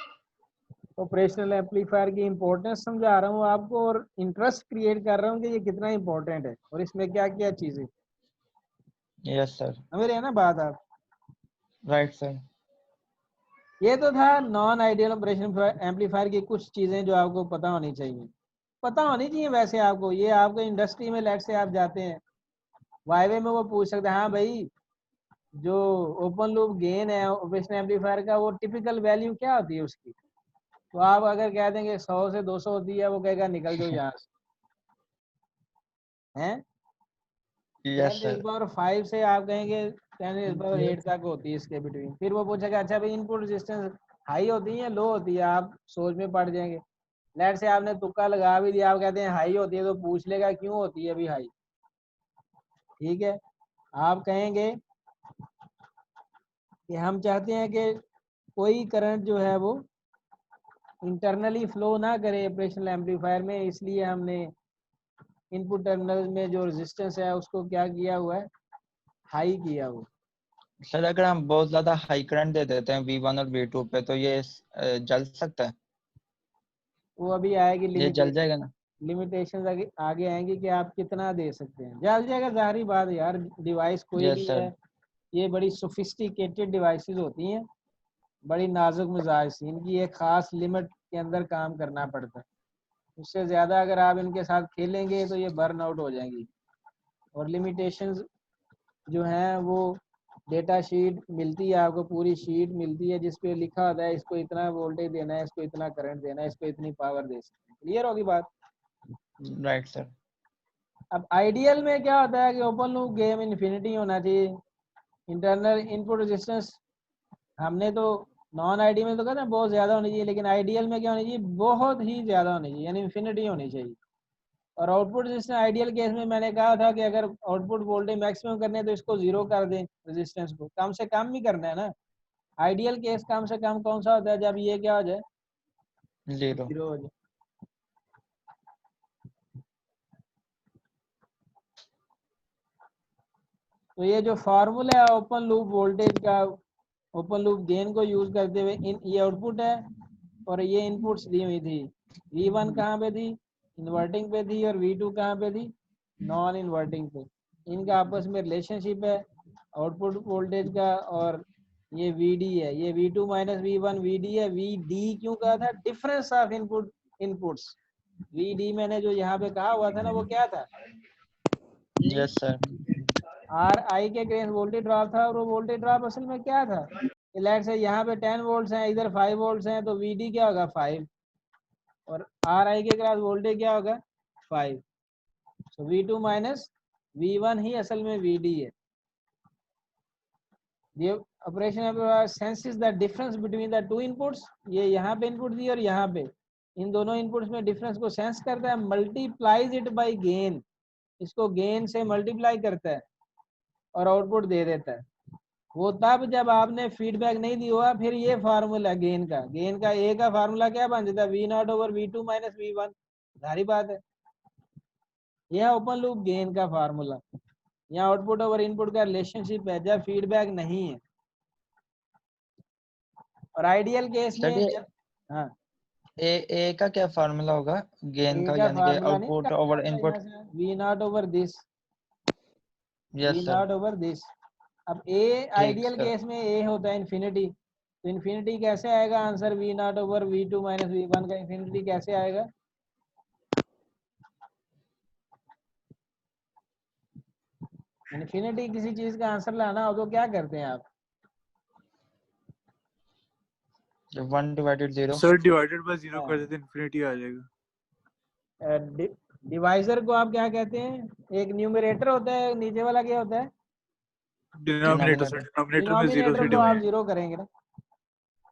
ऑपरेशनल एम्पलीफायर की इम्पोर्टेंस समझा रहा हूँ आपको, और इंटरेस्ट क्रिएट कर रहा हूँ कि ये कितना इम्पोर्टेंट है और इसमें क्या क्या चीजें। Yes sir. समझ रहे हैं ना बात आप? Right sir. ये तो था नॉन आइडियल ऑपरेशन एम्पलीफायर की कुछ चीजें जो आपको पता होनी चाहिए। पता होनी चाहिए वैसे आपको, ये आपको इंडस्ट्री में लेट से आप जाते हैं वाईवे में, वो पूछ सकते हैं हाँ भाई जो ओपन लूप गेन है ऑपरेशन एम्पलीफायर का, वो टिपिकल वैल्यू क्या होती है उसकी? तो आप अगर कह देंगे 100 से 200 होती है, वो कहेगा निकल जाओ यहाँ से। हैं? Yes sir. 10⁵ से आप कहेंगे 10⁵ तक होती है इसके बिटवीन। फिर वो पूछेगा अच्छा भाई इनपुट रेजिस्टेंस हाई होती है या लो होती है? आप सोच में पड़ जाएंगे। लेट से आपने तुक्का लगा भी दिया, आप कहते हैं हाई होती है, तो पूछ लेगा क्यों होती है अभी हाई। ठीक है, आप कहेंगे कि हम चाहते हैं कि कोई करंट जो है वो इंटरनली फ्लो ना करे ऑपरेशनल एम्पलीफायर में, इसलिए हमने इनपुट टर्मिनल में जो रेजिस्टेंस है उसको क्या किया हुआ है, हाई किया हुआ। सर अगर हम बहुत ज्यादा हाई करंट दे देते हैं V1 और V2 पे तो ये जल सकता है, वो अभी आएगी ये जल जाएगा ना? लिमिटेशन आगे आएंगी कि आप कितना दे सकते हैं। जल जाएगा, जाहिर बात है यार, डिवाइस कोई यस भी सर। है, ये बड़ी सोफिस्टिकेटेड डिवाइसेस होती हैं, बड़ी नाजुक मिजाज से, इनकी एक ख़ास लिमिट के अंदर काम करना पड़ता है। उससे ज़्यादा अगर आप इनके साथ खेलेंगे तो ये बर्न आउट हो जाएंगी। और लिमिटेशंस जो हैं वो डेटा शीट मिलती है आपको, पूरी शीट मिलती है जिस पे लिखा होता है इसको इतना वोल्टेज देना है, इसको इतना करंट देना है, इसको इतनी पावर दे सकते हैं। क्लियर होगी बात? Right sir. अब आइडियल में क्या होता है कि ओपन लूप गेम इन्फिनिटी होना चाहिए। इंटरनल इनपुट रेजिस्टेंस हमने तो नॉन आइडियल में तो कहते हैं बहुत ज़्यादा होनी चाहिए, लेकिन आइडियल में क्या होनी चाहिए, बहुत ही ज़्यादा होनी चाहिए, यानी इन्फिनिटी होनी चाहिए। और आउटपुट रेजिस्टेंस आइडियल केस में मैंने कहा था कि अगर आउटपुट वोल्टेज मैक्सिमम करने हैं तो इसको जीरो कर दें, रेजिस्टेंस को कम से कम ही करना है ना। आइडियल केस कम से कम कौन सा होता है, जब ये क्या हो जाए, जीरो। जीरो हो जाए। तो ये जो फार्मूला है ओपन लूप वोल्टेज का, ओपन लूप गेन को यूज करते हुए, ये आउटपुट है और ये इनपुट्स दी हुई थी। V1 कहाँ पे थी, इन्वर्टिंग पे थी, और V2 कहाँ पे थी, नॉन इन्वर्टिंग पे। इनका आपस में रिलेशनशिप है आउटपुट वोल्टेज का, और ये VD है, ये V2 माइनस V1 VD है। VD क्यों कहा था, डिफरेंस ऑफ इनपुट्स। VD मैंने जो यहाँ पे कहा हुआ था ना, वो क्या था, यस सर। RI के अगेंस्ट वोल्टेज ड्रॉप था, और वो वोल्टेज ड्रॉप असल में क्या था, लेट्स से यहाँ पे 10 वोल्ट्स हैं, इधर 5 वोल्ट्स हैं, तो VD क्या होगा 5, और RI के क्रॉस वोल्टेज क्या होगा 5। सो V2 माइनस V1 ही असल में VD है। ये operation senses the difference between the two inputs, ये यहाँ पे इनपुट दी और यहाँ पे, इन दोनों इनपुट्स में डिफरेंस को सेंस करता है, मल्टीप्लाइज इट बाय गेन, इसको गेन से मल्टीप्लाई करता है और आउटपुट दे देता है। वो तब जब आपने फीडबैक नहीं दी हुआ, फिर ये फार्मूला गेन का ए का फार्मूला क्या बन जाता है, V0 over V2 minus V1। सारी बात है, यह ओपन लूप गेन का फार्मूला। यहाँ आउटपुट ओवर इनपुट का रिलेशनशिप है जब फीडबैक नहीं है। और आइडियल केस सर में ये हाँ, ए का क्या फार्मूला होगा गेन ए का, का यानी कि फार्मूला नहीं output over input? V0 over this, yes sir. V0 over this. अब ए ठीक आइडियल सर। केस में ए होता है इन्फिनिटी, तो इन्फिनिटी कैसे आएगा answer, V0 over V2 minus V1 का इन्फिनिटी कैसे आएगा, इन्फिनिटी किसी चीज का आंसर लाना हो तो क्या करते हैं आप, 1 डिवाइडेड 0। सर डिवाइडेड बाय 0 हाँ। कर देते इन्फिनिटी आ जाएगा। डिवाइजर को आप क्या कहते हैं, एक न्यूमरेटर होता है, नीचे वाला क्या होता है, डिनोमिनेटर सर, डिनोमिनेटर में 0 से डिनोमिनेटर को आप डिवाइड। जीरो करेंगे ना।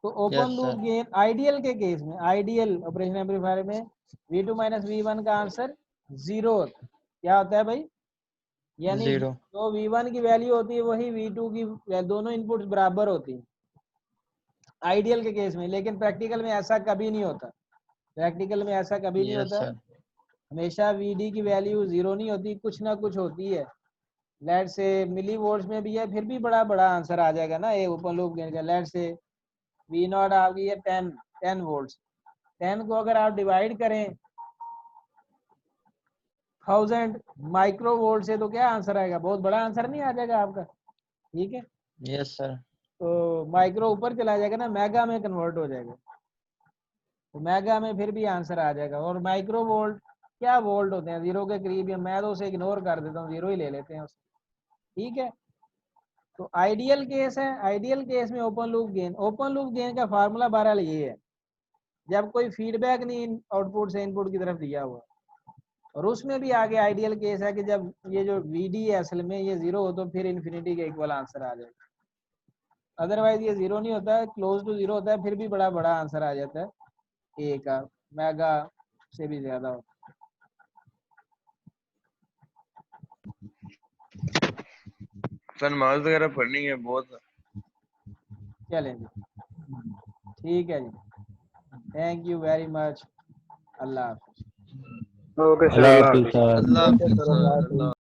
तो open yes loop sir. Gain ideal के केस में, आइडियल ऑपरेशन एम्पलीफायर में V2 माइनस V1 का आंसर जीरो होता है। क्या होता है भाई, यानी 0। जो V1 की वैल्यू होती है वही V2 की, दोनों इनपुट्स बराबर होती हैं आइडियल के केस में। लेकिन प्रैक्टिकल में ऐसा कभी नहीं होता, प्रैक्टिकल में ऐसा कभी नहीं यस होता। सर। हमेशा VD की वैल्यू जीरो नहीं होती, कुछ ना कुछ होती है। लेट से मिली वोल्ट्स में भी है, फिर भी बड़ा बड़ा आंसर आ जाएगा ना ये ओपन लूप गेन का। लेट से V0 आ गई है 10 वोल्ट्स, 10 को अगर आप डिवाइड करें 1000 माइक्रो वोल्ट से तो क्या आंसर आएगा, बहुत बड़ा आंसर नहीं आ जाएगा आपका, ठीक है। Yes sir. तो माइक्रो ऊपर चला जाएगा ना, मेगा में कन्वर्ट हो जाएगा, तो मेगा में फिर भी आंसर आ जाएगा। और माइक्रो वोल्ट क्या वोल्ट होते हैं, जीरो के करीब, या मैं तो उसे इग्नोर कर देता हूँ, जीरो ही ले लेते हैं उसे, ठीक है। तो आइडियल केस है, आइडियल केस में ओपन लूप गेन का फार्मूला बहरहाल ये है, जब कोई फीडबैक नहीं आउटपुट से इनपुट की तरफ दिया हुआ। और उसमें भी आगे आइडियल केस है कि जब ये जो VD है असल में ये जीरो हो तो फिर इन्फिनिटी के इक्वल आंसर आ जाएगा। अदरवाइज ये जीरो नहीं होता है, क्लोज टू जीरो होता है, फिर भी बड़ा बड़ा आंसर आ जाता है ए का, मेगा से भी ज्यादा होता सर नमाज वगैरह पढ़नी है बहुत। है। चलेंगे। ठीक है जी, थैंक यू वेरी मच, अल्लाह हाफिज। ओके सर, अल्लाह अल्लाह हाफिज हाफिज। सर। अल्लाह हाफिज सर।